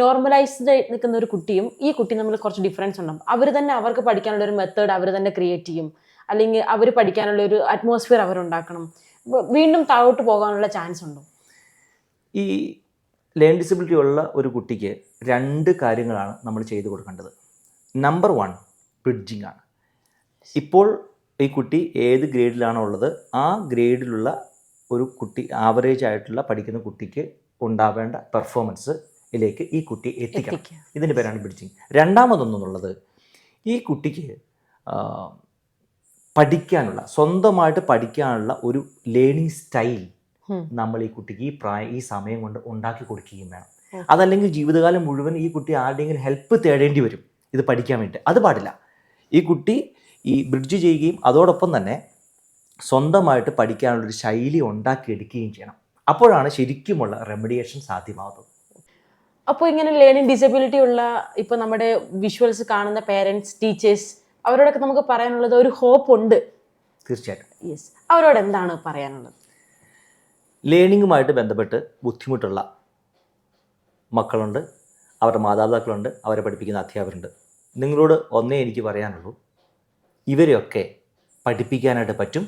നോർമലൈസ്ഡ് നിൽക്കുന്ന ഒരു കുട്ടിയും ഈ കുട്ടി നമ്മൾ കുറച്ച് ഡിഫറൻസ് ഉണ്ടാകും. അവർ തന്നെ അവർക്ക് പഠിക്കാനുള്ള ഒരു മെത്തേഡ് അവർ തന്നെ ക്രിയേറ്റ് ചെയ്യും, അല്ലെങ്കിൽ അവർ പഠിക്കാനുള്ള ഒരു അറ്റ്മോസ്ഫിയർ അവരുണ്ടാക്കണം, വീണ്ടും താഴോട്ട് പോകാനുള്ള ചാൻസ് ഉണ്ടോ? ഈ ലേൺ ഡിസബിലിറ്റി ഉള്ള ഒരു കുട്ടിക്ക് 2 കാര്യങ്ങളാണ് നമ്മൾ ചെയ്തു കൊടുക്കേണ്ടത്. നമ്പർ 1 ബ്രിഡ്ജിങ് ആണ്. ഇപ്പോൾ ഈ കുട്ടി ഏത് ഗ്രേഡിലാണോ ഉള്ളത് ആ ഗ്രേഡിലുള്ള ഒരു കുട്ടി, ആവറേജ് ആയിട്ടുള്ള പഠിക്കുന്ന കുട്ടിക്ക് ഉണ്ടാവേണ്ട പെർഫോമൻസിലേക്ക് ഈ കുട്ടിയെ എത്തിക്കണം. ഇതിൻ്റെ പേരാണ് ബ്രിഡ്ജിങ്. രണ്ടാമതൊന്നുള്ളത്, ഈ കുട്ടിക്ക് പഠിക്കാനുള്ള, സ്വന്തമായിട്ട് പഠിക്കാനുള്ള ഒരു ലേണിംഗ് സ്റ്റൈൽ നമ്മൾ ഈ കുട്ടിക്ക് ഈ സമയം കൊണ്ട് ഉണ്ടാക്കി കൊടുക്കുകയും വേണം. അതല്ലെങ്കിൽ ജീവിതകാലം മുഴുവൻ ഈ കുട്ടി ആരുടെയെങ്കിലും ഹെൽപ്പ് തേടേണ്ടി വരും ഇത് പഠിക്കാൻ വേണ്ടി. അത് പാടില്ല. ഈ കുട്ടി ഈ ബ്രിഡ്ജ് ചെയ്യുകയും അതോടൊപ്പം തന്നെ സ്വന്തമായിട്ട് പഠിക്കാനുള്ളൊരു ശൈലി ഉണ്ടാക്കിയെടുക്കുകയും ചെയ്യണം. അപ്പോഴാണ് ശരിക്കുമുള്ള റെമഡിയേഷൻ സാധ്യമാകുന്നത്. അപ്പോൾ ഇങ്ങനെ ലേണിംഗ് ഡിസബിലിറ്റി ഉള്ള ഇപ്പോൾ നമ്മുടെ വിഷ്വൽസ് കാണുന്ന പേരൻസ്, ടീച്ചേഴ്സ്, അവരോടൊക്കെ നമുക്ക് പറയാനുള്ളത് ഒരു ഹോപ്പ് ഉണ്ട്. തീർച്ചയായിട്ടും. യെസ്, അവരോട് എന്താണ് പറയാനുള്ളത്? ലേണിങ്ങുമായിട്ട് ബന്ധപ്പെട്ട് ബുദ്ധിമുട്ടുള്ള മക്കളുണ്ട്, അവരുടെ മാതാപിതാക്കളുണ്ട്, അവരെ പഠിപ്പിക്കുന്ന അധ്യാപകരുണ്ട്. നിങ്ങളോട് ഒന്നേ എനിക്ക് പറയാനുള്ളൂ, ഇവരെയൊക്കെ പഠിപ്പിക്കാനായിട്ട് പറ്റും.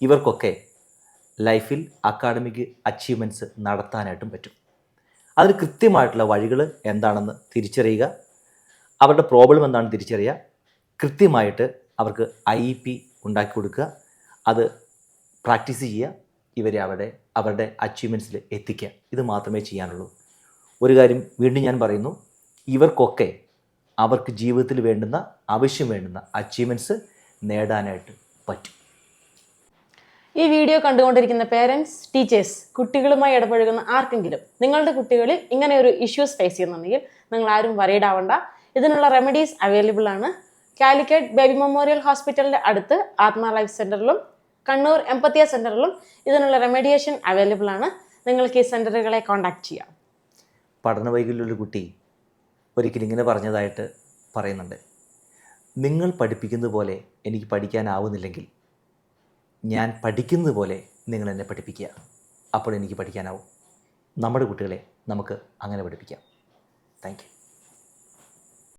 ഇവർക്കൊക്കെ ലൈഫിൽ അക്കാഡമിക് അച്ചീവ്മെൻറ്റ്സ് നടത്താനായിട്ടും പറ്റും. അതിന് കൃത്യമായിട്ടുള്ള വഴികൾ എന്താണെന്ന് തിരിച്ചറിയുക, അവരുടെ പ്രോബ്ലം എന്താണെന്ന് തിരിച്ചറിയുക, കൃത്യമായിട്ട് അവർക്ക് IEP ഉണ്ടാക്കി കൊടുക്കുക, അത് പ്രാക്ടീസ് ചെയ്യുക, ഇവരെ അവരുടെ അച്ചീവ്മെൻറ്റ്സിൽ എത്തിക്കുക. ഇത് മാത്രമേ ചെയ്യാനുള്ളൂ. ഒരു കാര്യം വീണ്ടും ഞാൻ പറയുന്നു, ഇവർക്കൊക്കെ അവർക്ക് ജീവിതത്തിൽ ആവശ്യം വേണ്ടുന്ന അച്ചീവ്മെൻറ്റ്സ് നേടാനായിട്ട് പറ്റും. ഈ വീഡിയോ കണ്ടുകൊണ്ടിരിക്കുന്ന പേരൻസ്, ടീച്ചേഴ്സ്, കുട്ടികളുമായി ഇടപഴകുന്ന ആർക്കെങ്കിലും നിങ്ങളുടെ കുട്ടികളിൽ ഇങ്ങനെ ഒരു ഇഷ്യൂസ് ഫേസ് ചെയ്യുന്നുണ്ടെങ്കിൽ നിങ്ങൾ ആരും വറീഡ് ആവണ്ട. ഇതിനുള്ള റെമഡീസ് അവൈലബിൾ ആണ്. കാലിക്കറ്റ് ബേബി മെമ്മോറിയൽ ഹോസ്പിറ്റലിൻ്റെ അടുത്ത് ആത്മ ലൈഫ് സെൻ്ററിലും കണ്ണൂർ എംപത്തിയ സെൻ്ററിലും ഇതിനുള്ള റെമഡിയേഷൻ അവൈലബിൾ ആണ്. നിങ്ങൾക്ക് ഈ സെൻ്ററുകളെ കോൺടാക്ട് ചെയ്യാം. പഠന വൈകല്യമുള്ള കുട്ടി ഒരിക്കലും ഇങ്ങനെ പറഞ്ഞതായിട്ട് പറയുന്നുണ്ട്, നിങ്ങൾ പഠിപ്പിക്കുന്നത് പോലെ എനിക്ക് പഠിക്കാനാവുന്നില്ലെങ്കിൽ ഞാൻ പഠിക്കുന്നത് പോലെ നിങ്ങൾ എന്നെ പഠിപ്പിക്കുക, അപ്പോൾ എനിക്ക് പഠിക്കാനാവും. നമ്മുടെ കുട്ടികളെ നമുക്ക് അങ്ങനെ പഠിപ്പിക്കാം. Thank you.